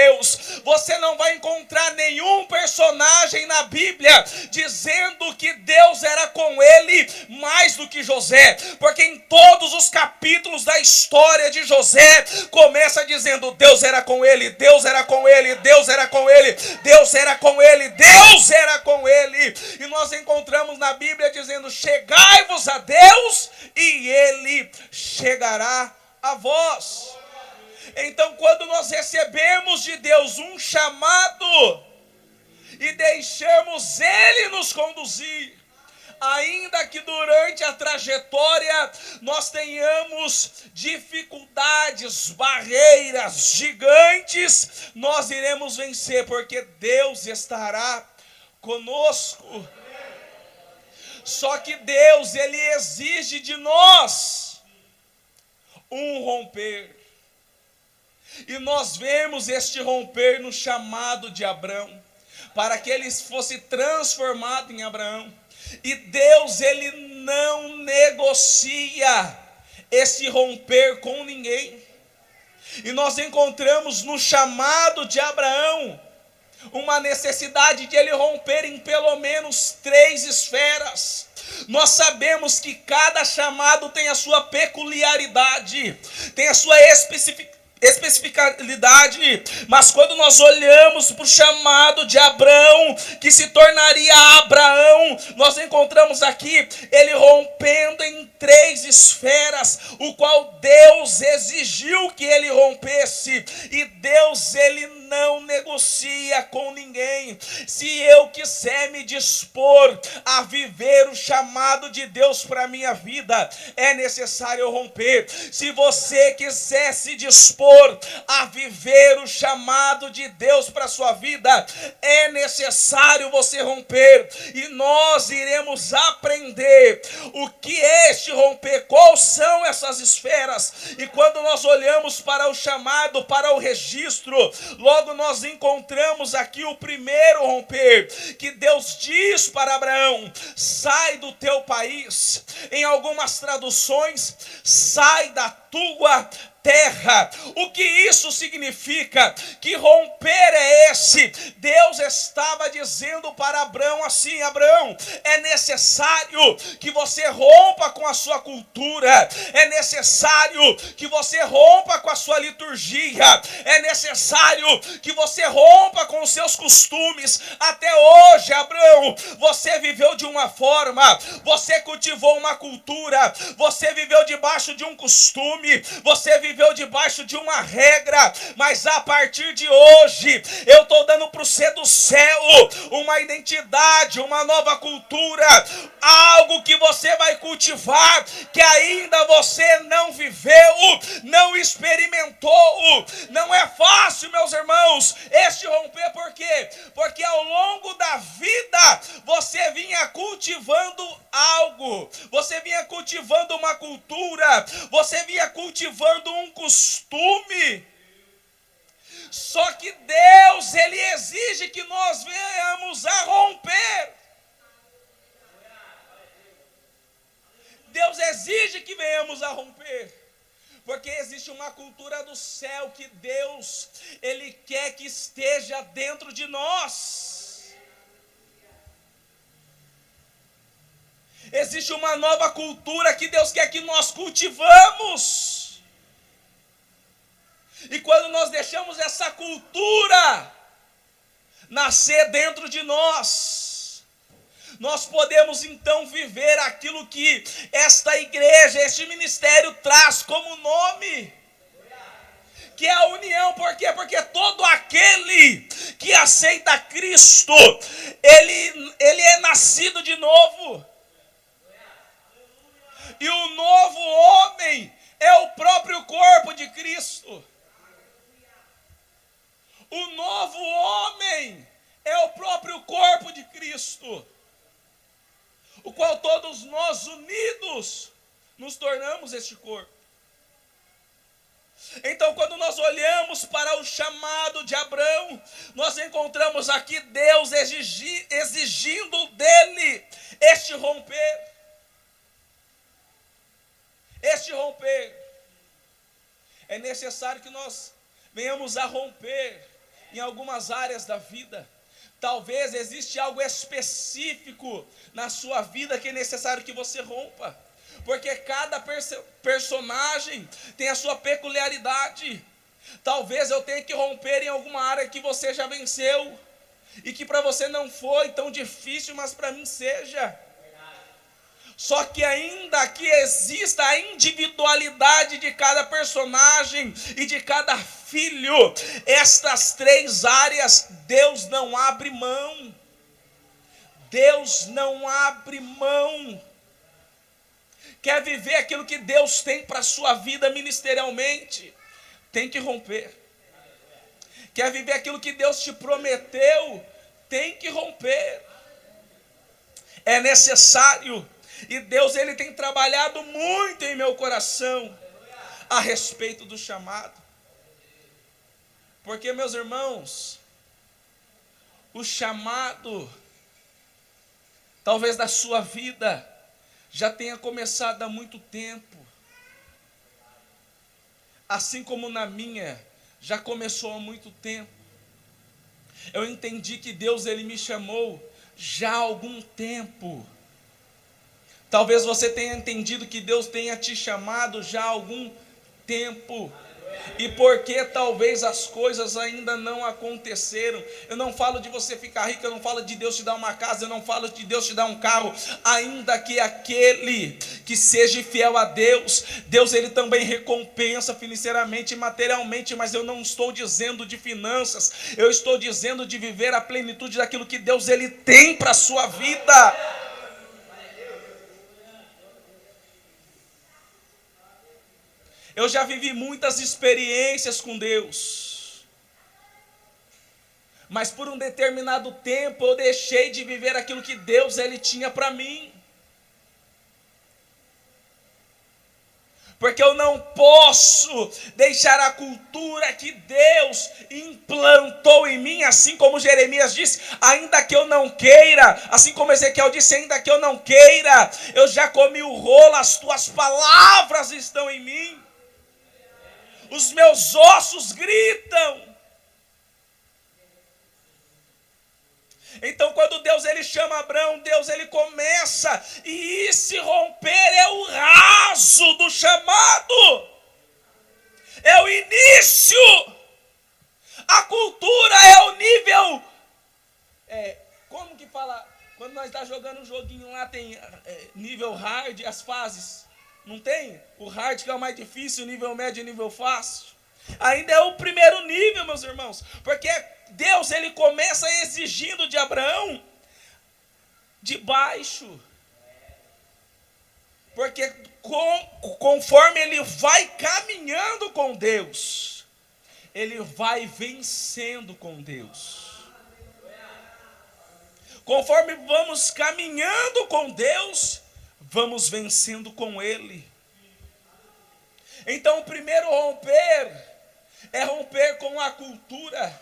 [SPEAKER 10] Você não vai encontrar nenhum personagem na Bíblia dizendo que Deus era com ele mais do que José, porque em todos os capítulos da história de José começa dizendo: Deus era com ele, Deus era com ele, Deus era com ele, Deus era com ele, Deus era com ele. E nós encontramos na Bíblia dizendo: chegai-vos a Deus e ele chegará a vós. Então, quando nós recebemos de Deus um chamado e deixamos Ele nos conduzir, ainda que durante a trajetória nós tenhamos dificuldades, barreiras gigantes, nós iremos vencer, porque Deus estará conosco. Só que Deus, Ele exige de nós um romper. E nós vemos este romper no chamado de Abrão, para que ele fosse transformado em Abraão. E Deus, ele não negocia esse romper com ninguém. E nós encontramos no chamado de Abraão uma necessidade de ele romper em pelo menos 3 esferas. Nós sabemos que cada chamado tem a sua peculiaridade, tem a sua especificidade, mas quando nós olhamos para o chamado de Abrão, que se tornaria Abraão, nós encontramos aqui ele rompendo em 3 esferas, o qual Deus exigiu que ele rompesse, e Deus, ele não negocia com ninguém. Se eu quiser me dispor a viver o chamado de Deus para a minha vida, é necessário eu romper. Se você quiser se dispor a viver o chamado de Deus para a sua vida, é necessário você romper. E nós iremos aprender o que é este romper, quais são essas esferas. E quando nós olhamos para o chamado, para o registro, logo nós encontramos aqui o primeiro romper, que Deus diz para Abraão: sai do teu país. Em algumas traduções, sai da tua terra. O que isso significa? Que romper é esse? Deus estava dizendo para Abrão assim: Abrão, é necessário que você rompa com a sua cultura, é necessário que você rompa com a sua liturgia, é necessário que você rompa com os seus costumes. Até hoje, Abrão, você viveu de uma forma, você cultivou uma cultura, você viveu debaixo de um costume, você viveu debaixo de uma regra, mas a partir de hoje, eu estou dando para o ser do céu uma identidade, uma nova cultura, algo que você vai cultivar, que ainda você não viveu, não experimentou. Não é fácil, meus irmãos, este romper. Por quê? Porque ao longo da vida, você vinha cultivando algo, você vinha cultivando uma cultura, você vinha cultivando um costume. Só que Deus, Ele exige que nós venhamos a romper. Deus exige que venhamos a romper. Porque existe uma cultura do céu que Deus, Ele quer que esteja dentro de nós. Existe uma nova cultura que Deus quer que nós cultivamos. E quando nós deixamos essa cultura nascer dentro de nós, nós podemos então viver aquilo que esta igreja, este ministério traz como nome, que é a união. Por quê? Porque todo aquele que aceita Cristo, ele é nascido de novo. E o novo homem é o próprio corpo de Cristo. O novo homem é o próprio corpo de Cristo, o qual todos nós unidos nos tornamos este corpo. Então, quando nós olhamos para o chamado de Abrão, nós encontramos aqui Deus exigindo dele este romper. Este romper. É necessário que nós venhamos a romper em algumas áreas da vida. Talvez existe algo específico na sua vida que é necessário que você rompa. Porque cada personagem tem a sua peculiaridade. Talvez eu tenha que romper em alguma área que você já venceu e que para você não foi tão difícil, mas para mim seja. Só que ainda que exista a individualidade de cada personagem e de cada filho, estas três áreas Deus não abre mão. Deus não abre mão. Quer viver aquilo que Deus tem para a sua vida ministerialmente? Tem que romper. Quer viver aquilo que Deus te prometeu? Tem que romper. É necessário. E Deus, Ele tem trabalhado muito em meu coração a respeito do chamado. Porque, meus irmãos, o chamado, talvez da sua vida, já tenha começado há muito tempo. Assim como na minha, já começou há muito tempo. Eu entendi que Deus, Ele me chamou já há algum tempo. Talvez você tenha entendido que Deus tenha te chamado já há algum tempo. E porque talvez as coisas ainda não aconteceram. Eu não falo de você ficar rico, eu não falo de Deus te dar uma casa, eu não falo de Deus te dar um carro. Ainda que aquele que seja fiel a Deus, Deus ele também recompensa financeiramente e materialmente. Mas eu não estou dizendo de finanças, eu estou dizendo de viver a plenitude daquilo que Deus ele tem para a sua vida. Eu já vivi muitas experiências com Deus, mas por um determinado tempo eu deixei de viver aquilo que Deus ele tinha para mim. Porque eu não posso deixar a cultura que Deus implantou em mim, assim como Jeremias disse, ainda que eu não queira, assim como Ezequiel disse, ainda que eu não queira, eu já comi o rolo, as tuas palavras estão em mim. os meus ossos gritam. Então, quando Deus ele chama Abraão, Deus ele começa, e esse romper é o raso do chamado, é o início. A cultura é o nível, como que fala, quando nós estamos jogando um joguinho lá, tem nível hard, as fases, não tem? O hard que é o mais difícil, o nível médio e o nível fácil. Ainda é o primeiro nível, meus irmãos, porque Deus ele começa exigindo de Abraão de baixo. Porque conforme ele vai caminhando com Deus, ele vai vencendo com Deus. Conforme vamos caminhando com Deus, vamos vencendo com Ele. Então o primeiro romper é romper com a cultura,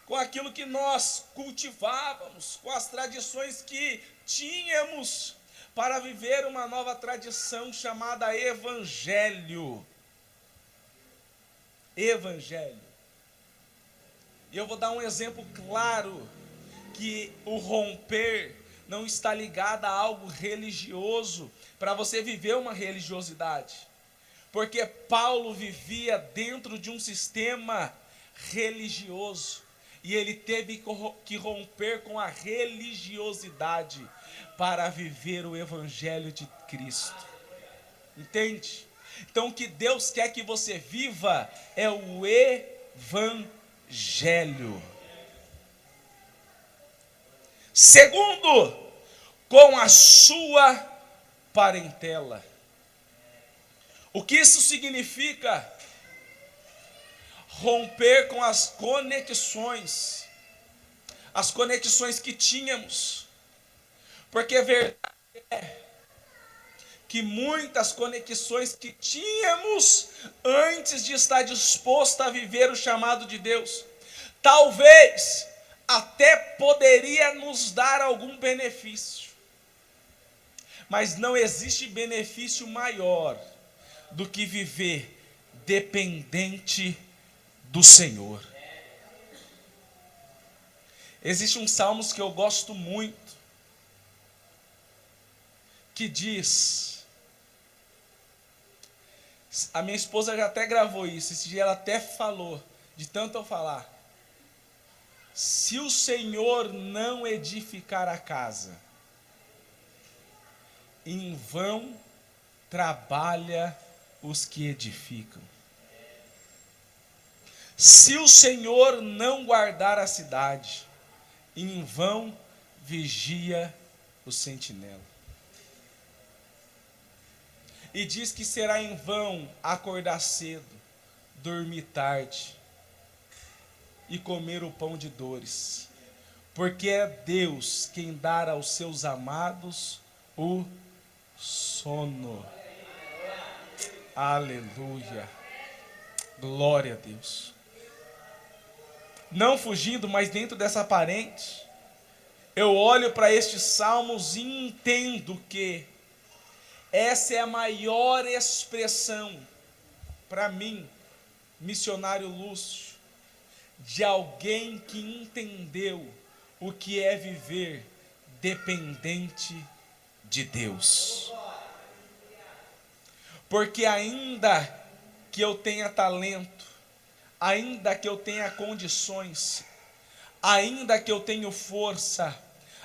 [SPEAKER 10] com aquilo que nós cultivávamos, com as tradições que tínhamos, para viver uma nova tradição chamada Evangelho. Evangelho. E eu vou dar um exemplo claro, que o romper não está ligado a algo religioso, para você viver uma religiosidade. Porque Paulo vivia dentro de um sistema religioso, e ele teve que romper com a religiosidade para viver o Evangelho de Cristo. Entende? Então o que Deus quer que você viva é o Evangelho. Segundo, com a sua parentela. O que isso significa? Romper com as conexões que tínhamos. Porque a verdade é que muitas conexões que tínhamos antes de estar disposto a viver o chamado de Deus, talvez até poderia nos dar algum benefício, mas não existe benefício maior do que viver dependente do Senhor. Existe um salmos que eu gosto muito, que diz, a minha esposa já até gravou isso, esse dia ela até falou, de tanto eu falar: se o Senhor não edificar a casa, em vão trabalha os que edificam. Se o Senhor não guardar a cidade, em vão vigia o sentinela. E diz que será em vão acordar cedo, dormir tarde e comer o pão de dores, porque é Deus quem dá aos seus amados o sono. Aleluia, glória a Deus. Não fugindo, mas dentro dessa aparente, eu olho para estes salmos e entendo que essa é a maior expressão, para mim, missionário Lúcio, de alguém que entendeu o que é viver dependente de Deus. Porque ainda que eu tenha talento, ainda que eu tenha condições, ainda que eu tenha força,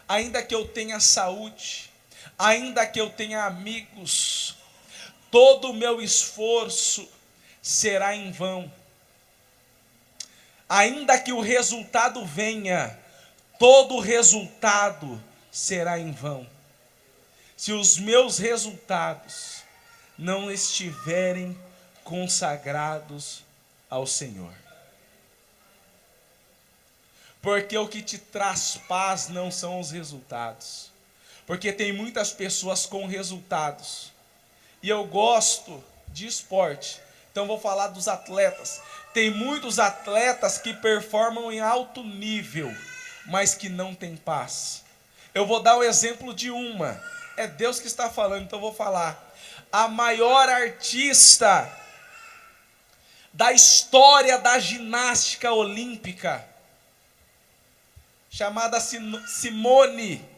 [SPEAKER 10] ainda que eu tenha saúde, ainda que eu tenha amigos, todo o meu esforço será em vão. Ainda que o resultado venha, todo o resultado será em vão, se os meus resultados não estiverem consagrados ao Senhor. Porque o que te traz paz não são os resultados. Porque tem muitas pessoas com resultados. E eu gosto de esporte, então vou falar dos atletas. Tem muitos atletas que performam em alto nível, mas que não têm paz. Eu vou dar o exemplo de uma. É Deus que está falando, então eu vou falar. A maior artista da história da ginástica olímpica, chamada Simone.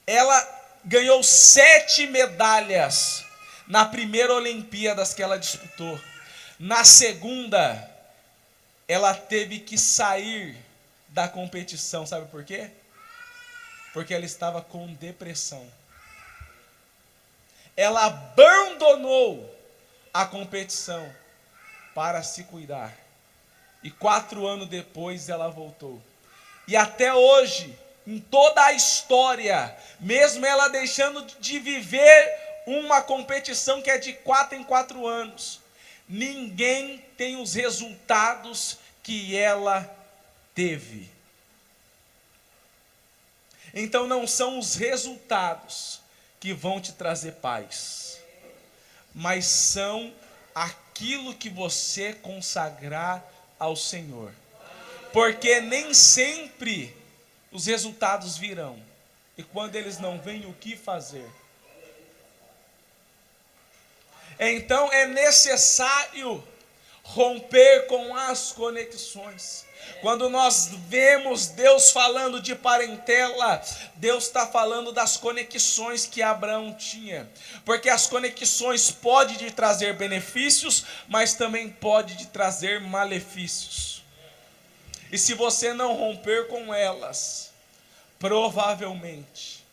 [SPEAKER 10] Ela ganhou 7 medalhas na primeira Olimpíadas que ela disputou. Na segunda, ela teve que sair da competição. Sabe por quê? Porque ela estava com depressão. Ela abandonou a competição para se cuidar. E 4 anos depois ela voltou. E até hoje, em toda a história, mesmo ela deixando de viver uma competição que é de 4 em 4 anos, ninguém tem os resultados que ela teve. Então não são os resultados que vão te trazer paz, mas são aquilo que você consagrar ao Senhor. Porque nem sempre os resultados virão. E quando eles não vêm, o que fazer? Então é necessário romper com as conexões. Quando nós vemos Deus falando de parentela, Deus está falando das conexões que Abraão tinha. Porque as conexões podem te trazer benefícios, mas também podem te trazer malefícios. E se você não romper com elas, provavelmente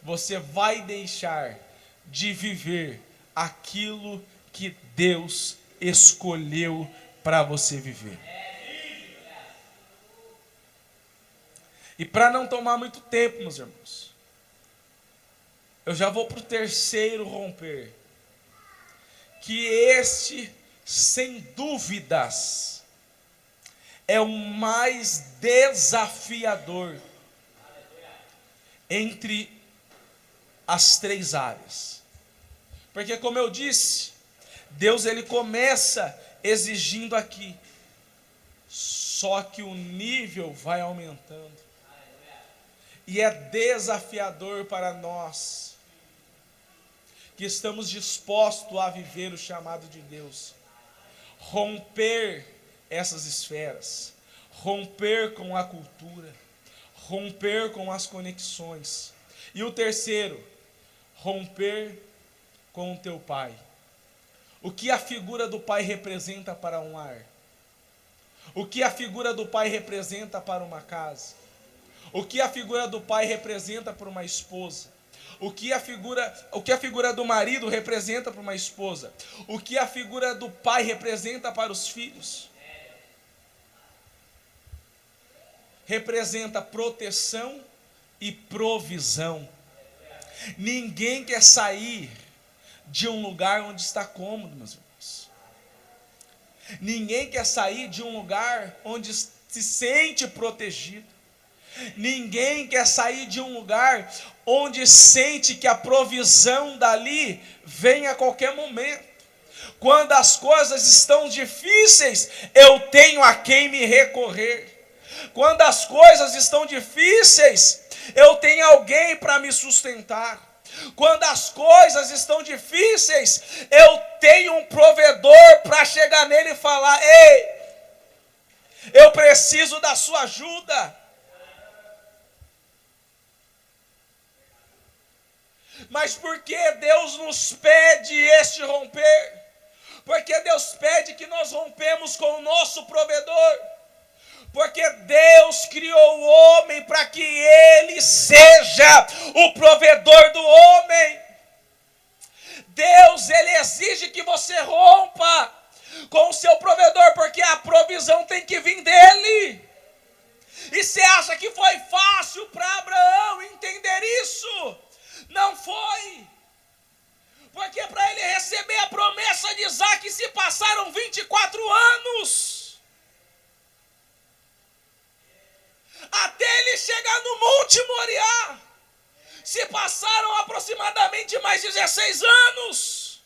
[SPEAKER 10] você vai deixar de viver aquilo que Deus escolheu para você viver. E para não tomar muito tempo, meus irmãos, eu já vou para o terceiro romper. Que este, sem dúvidas, é o mais desafiador entre as 3 áreas. Porque, como eu disse, Deus ele começa exigindo aqui, só que o nível vai aumentando. E é desafiador para nós que estamos dispostos a viver o chamado de Deus, romper essas esferas, romper com a cultura, romper com as conexões. E o terceiro, romper com o teu pai. O que a figura do pai representa para um lar? O que a figura do pai representa para uma casa? O que a figura do pai representa para uma esposa? O que a figura do marido representa para uma esposa? O que a figura do pai representa para os filhos? Representa proteção e provisão. Ninguém quer sair de um lugar onde está cômodo, meus irmãos. Ninguém quer sair de um lugar onde se sente protegido. Ninguém quer sair de um lugar onde sente que a provisão dali vem a qualquer momento. Quando as coisas estão difíceis, eu tenho a quem me recorrer. Quando as coisas estão difíceis, eu tenho alguém para me sustentar. Quando as coisas estão difíceis, eu tenho um provedor para chegar nele e falar: ei, eu preciso da sua ajuda. Mas por que Deus nos pede este romper? Porque Deus pede que nós rompemos com o nosso provedor. Porque Deus criou o homem para que ele seja o provedor do homem. Deus, ele exige que você rompa com o seu provedor, porque a provisão tem que vir dele. E você acha que foi fácil para Abraão entender isso? Não foi. Porque para ele receber a promessa de Isaac se passaram 24 anos. Até ele chegar no Monte Moriá, se passaram aproximadamente mais 16 anos.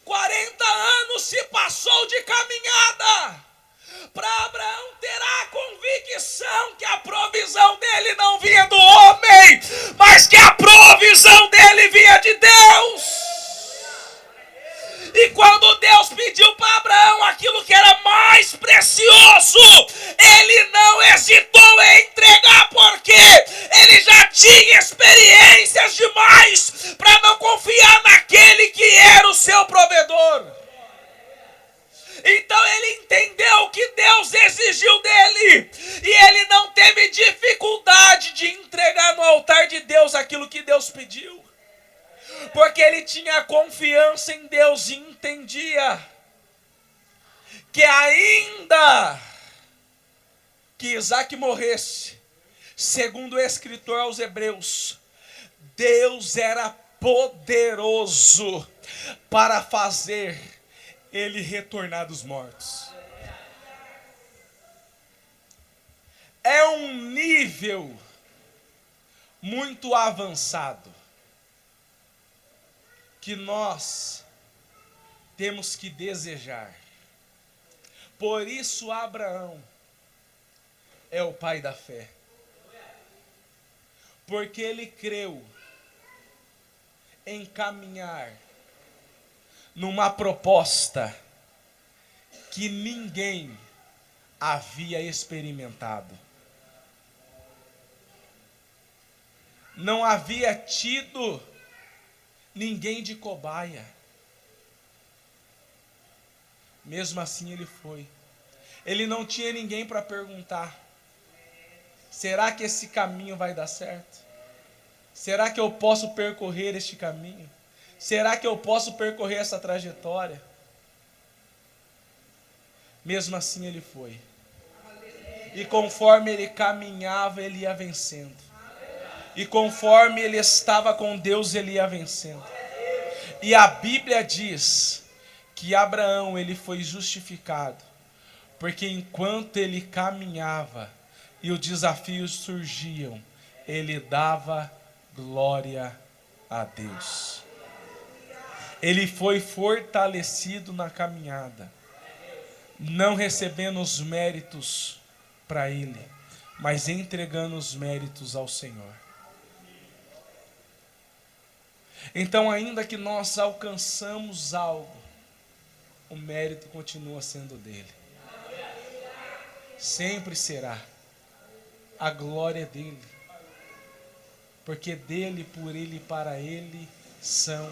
[SPEAKER 10] 40 anos se passou de caminhada para Abraão ter a convicção que a provisão dele não vinha do homem, mas que a provisão dele vinha de Deus. hesitou em entregar porque ele já tinha experiências demais para não confiar naquele que era o seu provedor. Então ele entendeu o que Deus exigiu dele. E ele não teve dificuldade de entregar no altar de Deus aquilo que Deus pediu. Porque ele tinha confiança em Deus e entendia que ainda que Isaac morresse, segundo o escritor aos Hebreus, Deus era poderoso para fazer ele retornar dos mortos. É um nível muito avançado que nós temos que desejar. Por isso Abraão é o pai da fé. Porque ele creu em caminhar numa proposta que ninguém havia experimentado. Não havia tido ninguém de cobaia. Mesmo assim ele foi. Ele não tinha ninguém para perguntar: será que esse caminho vai dar certo? Será que eu posso percorrer este caminho? Será que eu posso percorrer essa trajetória? Mesmo assim ele foi. E conforme ele caminhava, ele ia vencendo. E conforme ele estava com Deus, ele ia vencendo. E a Bíblia diz que Abraão, ele foi justificado, porque enquanto ele caminhava e os desafios surgiam, ele dava glória a Deus. Ele foi fortalecido na caminhada, não recebendo os méritos para ele, mas entregando os méritos ao Senhor. Então, ainda que nós alcançamos algo, o mérito continua sendo dele. Sempre será. A glória dele. Porque dele, por ele e para ele são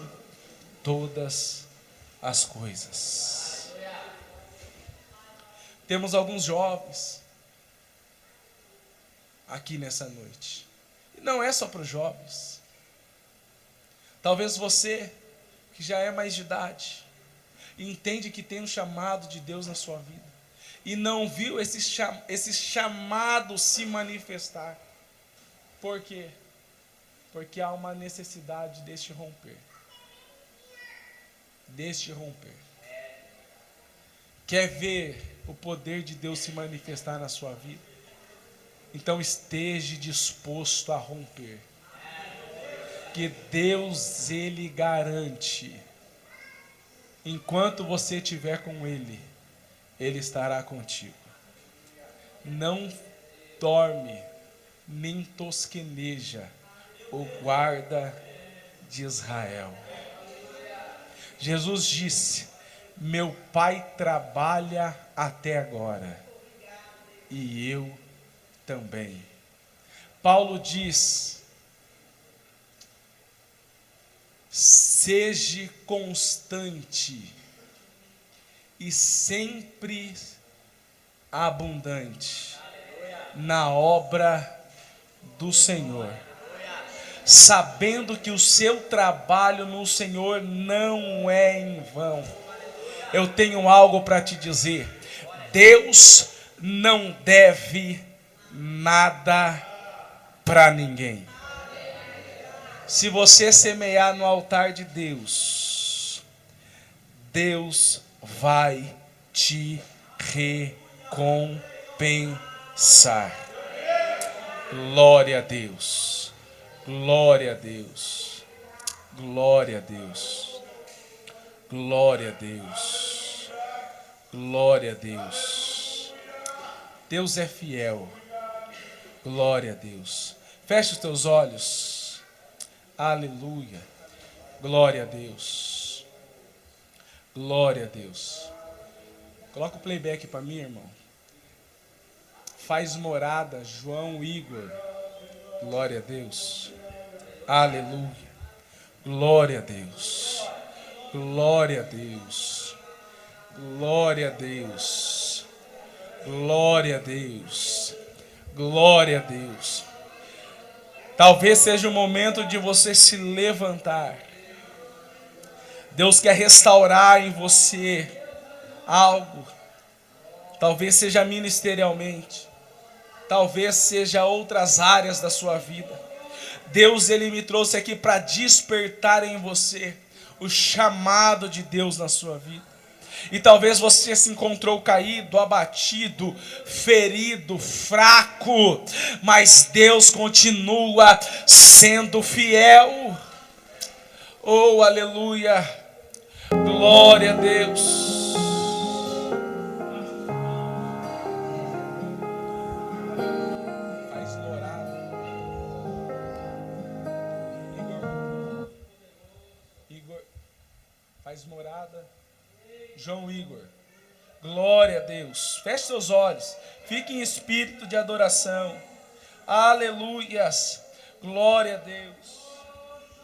[SPEAKER 10] todas as coisas. Temos alguns jovens aqui nessa noite. E não é só para os jovens. Talvez você, que já é mais de idade, entende que tem um chamado de Deus na sua vida e não viu esse chamado se manifestar. Por quê? Porque há uma necessidade deste romper. Deste romper. Quer ver o poder de Deus se manifestar na sua vida? Então esteja disposto a romper. Que Deus, ele garante. Enquanto você estiver com ele, ele estará contigo. Não dorme, nem tosqueneja o guarda de Israel. Jesus disse: meu Pai trabalha até agora, e eu também. Paulo diz: seja constante e sempre abundante na obra do Senhor, sabendo que o seu trabalho no Senhor não é em vão. Eu tenho algo para te dizer: Deus não deve nada para ninguém. Se você semear no altar de Deus, Deus vai te recompensar. Glória a Deus. Glória a Deus. Glória a Deus. Glória a Deus. Glória a Deus. Deus é fiel. Glória a Deus. Feche os teus olhos. Aleluia. Glória a Deus. Glória a Deus. Coloca o playback para mim, irmão. Faz morada, João Igor. Glória a Deus. Aleluia. Glória a Deus. Glória a Deus. Glória a Deus. Glória a Deus. Glória a Deus. Talvez seja o momento de você se levantar. Deus quer restaurar em você algo. Talvez seja ministerialmente. Talvez seja outras áreas da sua vida. Deus, Ele me trouxe aqui para despertar em você o chamado de Deus na sua vida. E talvez você se encontrou caído, abatido, ferido, fraco, mas Deus continua sendo fiel. Oh, aleluia! Glória a Deus! Faz morada. Igor, faz morada. João Igor, glória a Deus. Feche seus olhos, fique em espírito de adoração. Aleluias, glória a Deus.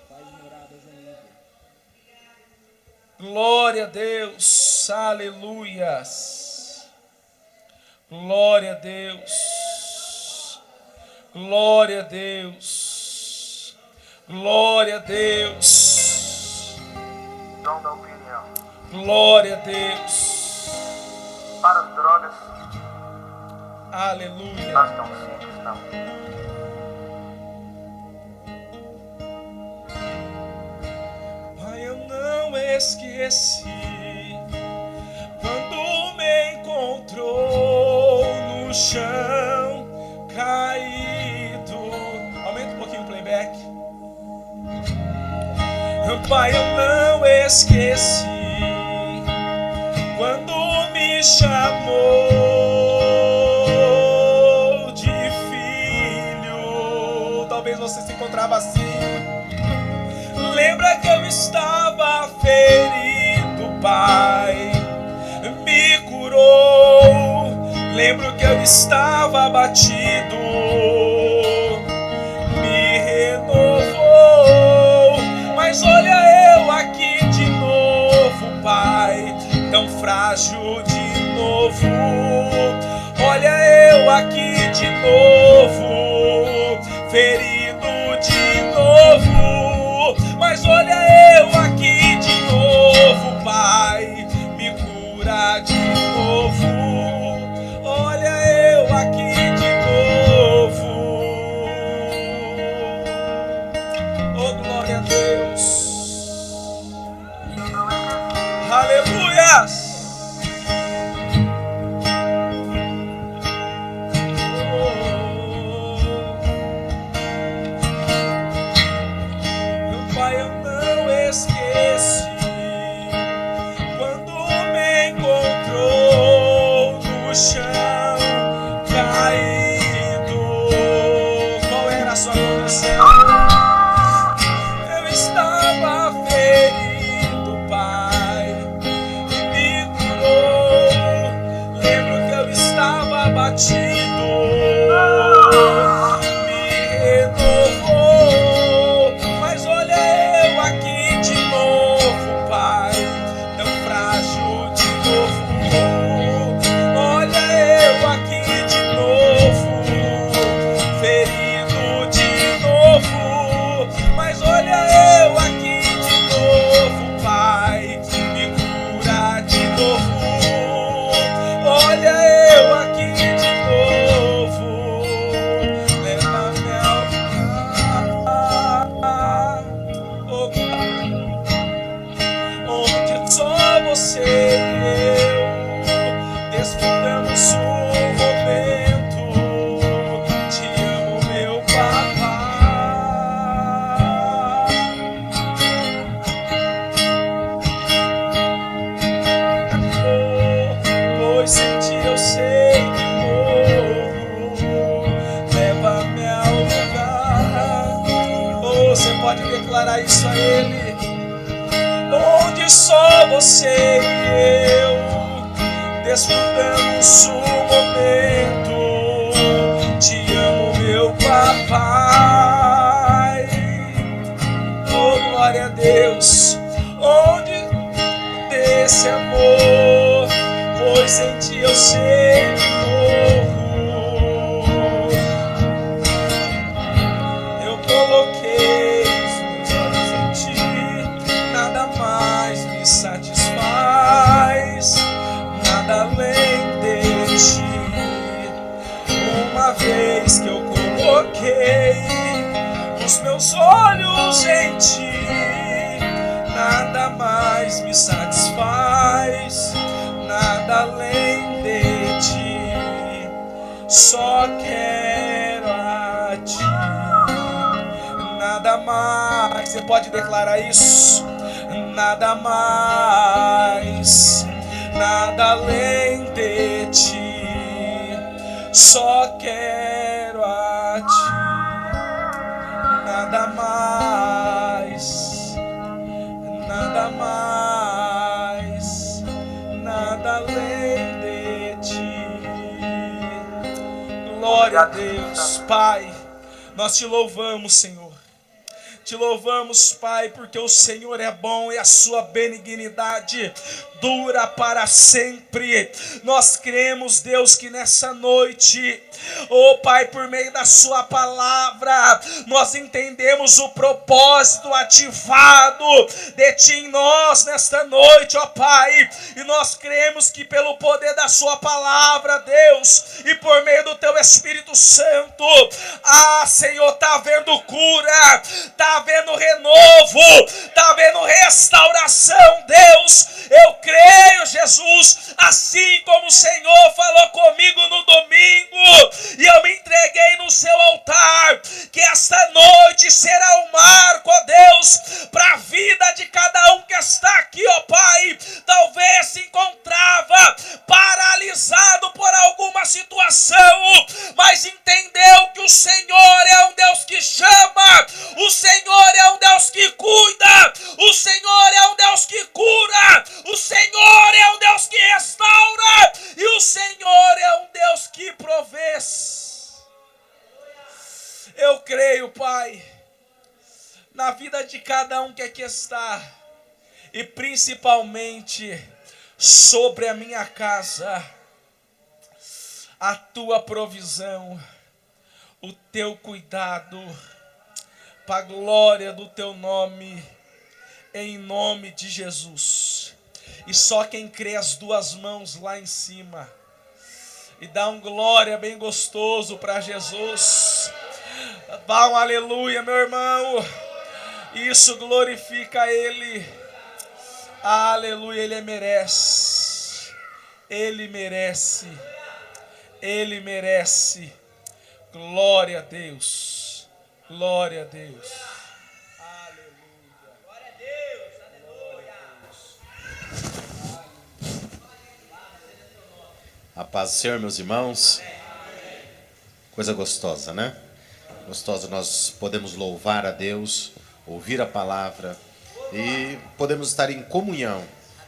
[SPEAKER 10] Faz morada, João Igor. Glória a Deus, aleluias. Glória a Deus. Glória a Deus. Glória a Deus.
[SPEAKER 11] Dom da opinião.
[SPEAKER 10] Glória a Deus.
[SPEAKER 11] Para as drogas,
[SPEAKER 10] aleluia.
[SPEAKER 11] nós tão simples, não.
[SPEAKER 10] Pai, eu não esqueci quando me encontrou no chão caído. Aumenta um pouquinho o playback. Pai, eu não esqueci quando me chamou de filho. Talvez você se encontrava assim. Lembra que eu estava ferido, Pai, me curou. Lembro que eu estava abatido, me renovou. Mas olha eu aqui de novo, Pai, tão frágil de novo. Olha eu aqui de novo, ferido de novo. Mas olha eu aqui de novo, Pai, me cura de novo. Olha eu aqui de novo. Oh, glória a Deus. Aleluias. Declarar isso a Ele, onde só você e eu desfrutamos um momento esse amor, pois em ti eu sei que morro. Eu coloquei os meus olhos em ti, nada mais me satisfaz, nada além de ti. Uma vez que eu coloquei os meus olhos em ti, nada mais me satisfaz, nada além de ti. Só quero a ti, nada mais. Você pode declarar isso? Nada mais, nada além de ti. Só quero a ti, nada mais, nada mais, nada além de ti. Glória a Deus, Pai, nós te louvamos, Senhor. Te louvamos, Pai, porque o Senhor é bom e a sua benignidade dura para sempre. Nós cremos, Deus, que nessa noite, oh Pai, por meio da sua palavra, nós entendemos o propósito ativado de ti em nós nesta noite, ó Pai, e nós cremos que pelo poder da sua palavra, Deus, e por meio do teu Espírito Santo, Senhor, tá havendo cura, tá havendo renovo, tá havendo restauração, Deus. Eu creio, Jesus, assim como o Senhor falou comigo no domingo e eu me entreguei no seu altar, que esta noite será um marco, ó Deus, para a vida de cada um que está aqui, ó Pai. Talvez se encontrava paralisado por alguma situação, mas entendeu que o Senhor é um Deus que chama, o Senhor é um Deus que cuida, o Senhor é um Deus que cura, o Senhor é um Deus que restaura e o Senhor é um Deus que provê. Eu creio, Pai, na vida de cada um que aqui está e principalmente sobre a minha casa, a tua provisão, o teu cuidado, para a glória do teu nome, em nome de Jesus. E só quem crê as duas mãos lá em cima e dá um glória bem gostoso para Jesus. Dá um aleluia, meu irmão. Isso glorifica Ele. Aleluia, Ele merece. Ele merece. Ele merece. Glória a Deus. Glória a Deus.
[SPEAKER 12] A paz do Senhor, meus irmãos. Coisa gostosa, né? Gostosa, nós podemos louvar a Deus, ouvir a palavra e podemos estar em comunhão.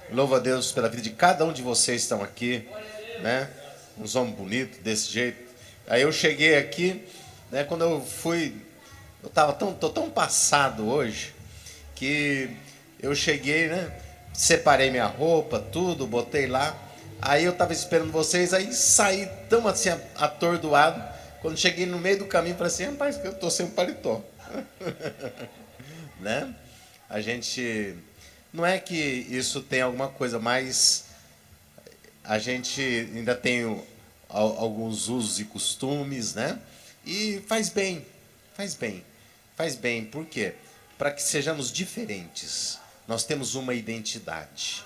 [SPEAKER 12] Louvo a Deus pela vida de cada um de vocês que estão aqui, né? Uns homens bonitos desse jeito. Aí eu cheguei aqui, né? Quando eu fui, tô tão passado hoje que eu cheguei, né? Separei minha roupa, tudo, botei lá. Aí eu estava esperando vocês, aí saí tão assim atordoado. Quando cheguei no meio do caminho, falei assim, rapaz, eu estou sem um paletó. Né? A gente, não é que isso tem alguma coisa, mas a gente ainda tem alguns usos e costumes, né? E faz bem, faz bem, faz bem. Por quê? Para que sejamos diferentes. Nós temos uma identidade.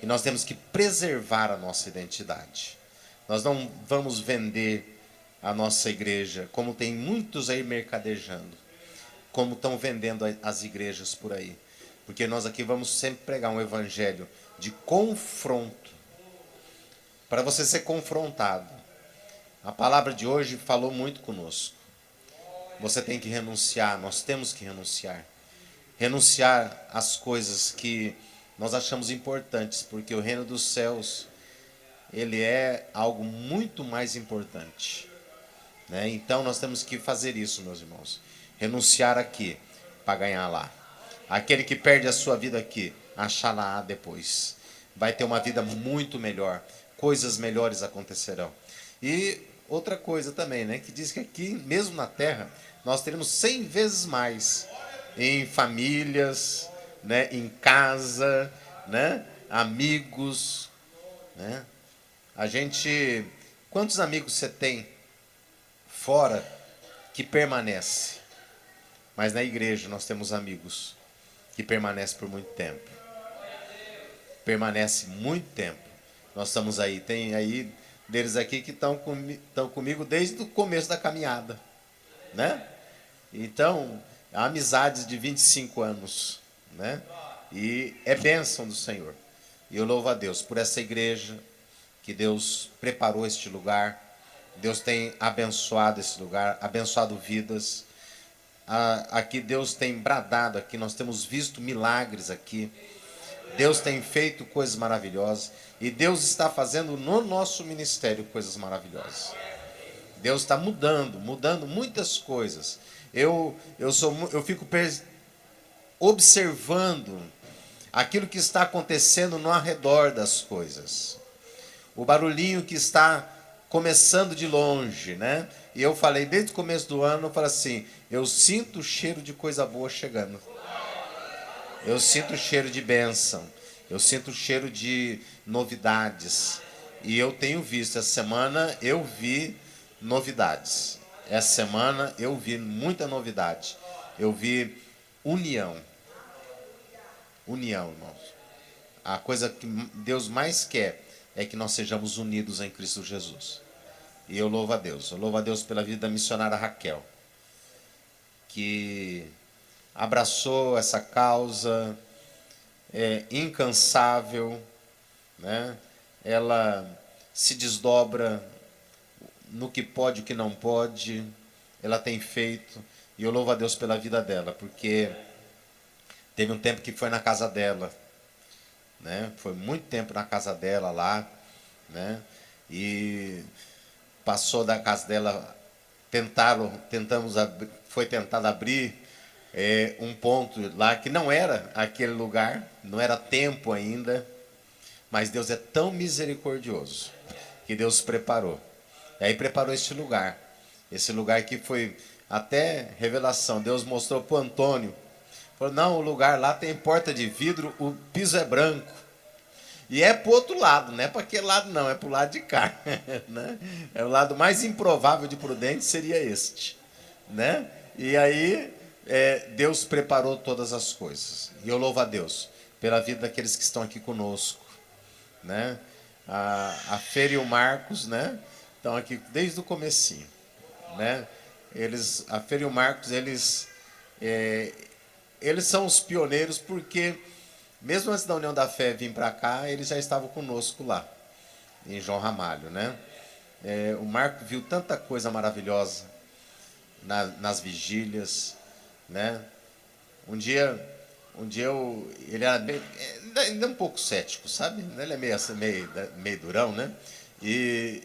[SPEAKER 12] E nós temos que preservar a nossa identidade. Nós não vamos vender a nossa igreja, como tem muitos aí mercadejando, como estão vendendo as igrejas por aí. Porque nós aqui vamos sempre pregar um evangelho de confronto, para você ser confrontado. A palavra de hoje falou muito conosco. Você tem que renunciar, nós temos que renunciar. Renunciar às coisas que nós achamos importantes, porque o reino dos céus, ele é algo muito mais importante, né? Então nós temos que fazer isso, meus irmãos. Renunciar aqui para ganhar lá. Aquele que perde a sua vida aqui, achar lá depois. vai ter uma vida muito melhor, coisas melhores acontecerão. E outra coisa também, né, que diz que aqui, mesmo na terra, nós teremos 100 vezes mais em famílias, né, em casa, né, amigos, né? Quantos amigos você tem fora que permanece? Mas na igreja nós temos amigos que permanecem por muito tempo. Permanece muito tempo. Nós estamos aí, tem aí deles aqui que estão comigo desde o começo da caminhada, né? Então, amizades de 25 anos, né? E é bênção do Senhor. E eu louvo a Deus por essa igreja, que Deus preparou este lugar. Deus tem abençoado esse lugar, abençoado vidas. Aqui Deus tem bradado, aqui nós temos visto milagres aqui. Deus tem feito coisas maravilhosas. E Deus está fazendo no nosso ministério coisas maravilhosas. Deus está mudando muitas coisas. Eu fico observando aquilo que está acontecendo no arredor das coisas. O barulhinho que está começando de longe, né? E eu falei, desde o começo do ano, eu falei assim, eu sinto o cheiro de coisa boa chegando. Eu sinto o cheiro de bênção. Eu sinto o cheiro de novidades. E eu tenho visto, essa semana eu vi novidades. Essa semana eu vi muita novidade. Eu vi união. União, irmãos. A coisa que Deus mais quer é que nós sejamos unidos em Cristo Jesus. E eu louvo a Deus. Eu louvo a Deus pela vida da missionária Raquel, que abraçou essa causa incansável, né? Ela se desdobra no que pode e o que não pode. Ela tem feito. E eu louvo a Deus pela vida dela, porque teve um tempo que foi na casa dela, né? Foi muito tempo na casa dela lá, né? E passou da casa dela, foi tentado abrir um ponto lá que não era aquele lugar, não era tempo ainda, mas Deus é tão misericordioso que Deus preparou. E aí preparou esse lugar que foi até revelação. Deus mostrou para o Antônio, falou, não, o lugar lá tem porta de vidro, o piso é branco. E é para o outro lado, não é para aquele lado não, é para o lado de cá. Né? É o lado mais improvável de Prudente seria este. Né? E aí Deus preparou todas as coisas. E eu louvo a Deus pela vida daqueles que estão aqui conosco. Né? A Fer e o Marcos, né? Estão aqui desde o comecinho. Né? A Fer e o Marcos, eles são os pioneiros porque... Mesmo antes da União da Fé vir para cá, eles já estavam conosco lá, em João Ramalho, né? O Marco viu tanta coisa maravilhosa nas vigílias, né? Um dia ele era ainda um pouco cético, sabe? Ele é meio durão, né? E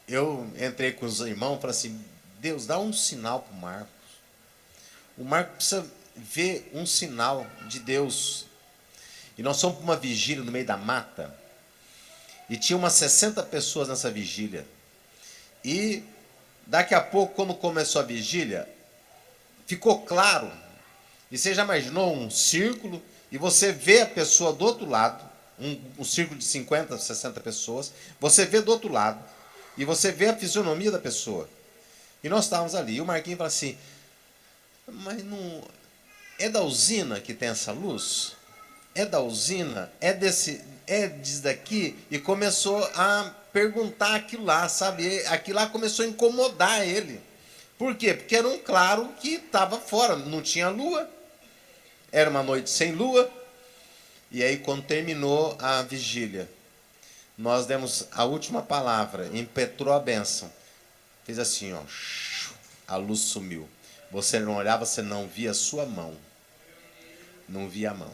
[SPEAKER 12] eu entrei com os irmãos e falei assim, Deus, dá um sinal para o Marcos. O Marcos precisa ver um sinal de Deus. E nós fomos para uma vigília no meio da mata. E tinha umas 60 pessoas nessa vigília. E daqui a pouco, quando começou a vigília, ficou claro. E você já imaginou um círculo? E você vê a pessoa do outro lado. Um círculo de 50, 60 pessoas. Você vê do outro lado. E você vê a fisionomia da pessoa. E nós estávamos ali. E o Marquinhos falou assim, mas não é da usina que tem essa luz? É da usina, é disso daqui, e começou a perguntar aquilo lá, sabe? Aquilo lá começou a incomodar ele. Por quê? Porque era um claro que estava fora, não tinha lua, era uma noite sem lua, e aí quando terminou a vigília, nós demos a última palavra, impetrou a bênção, fez assim, ó, a luz sumiu. Você não olhava, você não via a sua mão, não via a mão.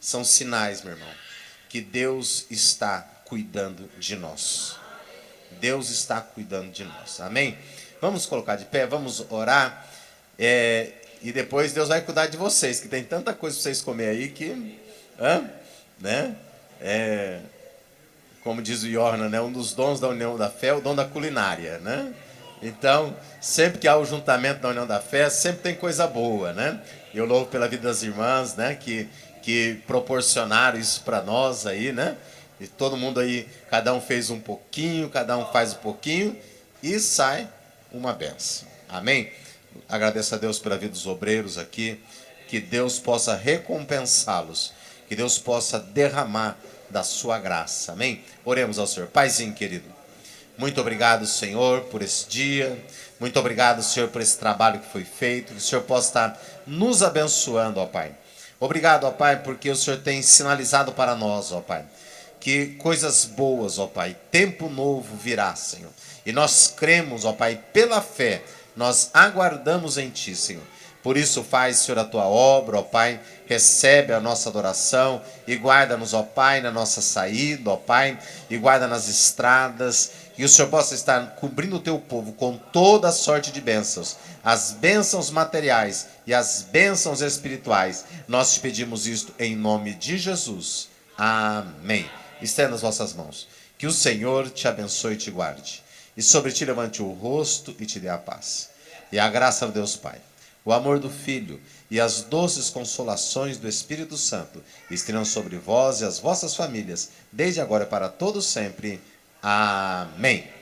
[SPEAKER 12] São sinais, meu irmão, que Deus está cuidando de nós. Deus está cuidando de nós. Amém? Vamos colocar de pé, vamos orar. E depois Deus vai cuidar de vocês, que tem tanta coisa para vocês comer aí que... né? como diz o Yorna, né, um dos dons da União da Fé é o dom da culinária, né? Então, sempre que há o juntamento da União da Fé, sempre tem coisa boa, né? Eu louvo pela vida das irmãs, né, que proporcionaram isso para nós aí, né? E todo mundo aí, cada um fez um pouquinho, cada um faz um pouquinho e sai uma benção. Amém? Agradeço a Deus pela vida dos obreiros aqui, que Deus possa recompensá-los, que Deus possa derramar da sua graça. Amém? Oremos ao Senhor. Paizinho querido, muito obrigado, Senhor, por esse dia. Muito obrigado, Senhor, por esse trabalho que foi feito. Que o Senhor possa estar nos abençoando, ó Pai. Obrigado, ó Pai, porque o Senhor tem sinalizado para nós, ó Pai, que coisas boas, ó Pai, tempo novo virá, Senhor. E nós cremos, ó Pai, pela fé, nós aguardamos em Ti, Senhor. Por isso faz, Senhor, a Tua obra, ó Pai, recebe a nossa adoração e guarda-nos, ó Pai, na nossa saída, ó Pai, e guarda nas estradas, que o Senhor possa estar cobrindo o Teu povo com toda a sorte de bênçãos, as bênçãos materiais e as bênçãos espirituais. Nós te pedimos isto em nome de Jesus. Amém. Estenda as vossas mãos. Que o Senhor te abençoe e te guarde. E sobre ti levante o rosto e te dê a paz. E a graça de Deus Pai, o amor do Filho e as doces consolações do Espírito Santo estejam sobre vós e as vossas famílias, desde agora e para todo sempre. Amém.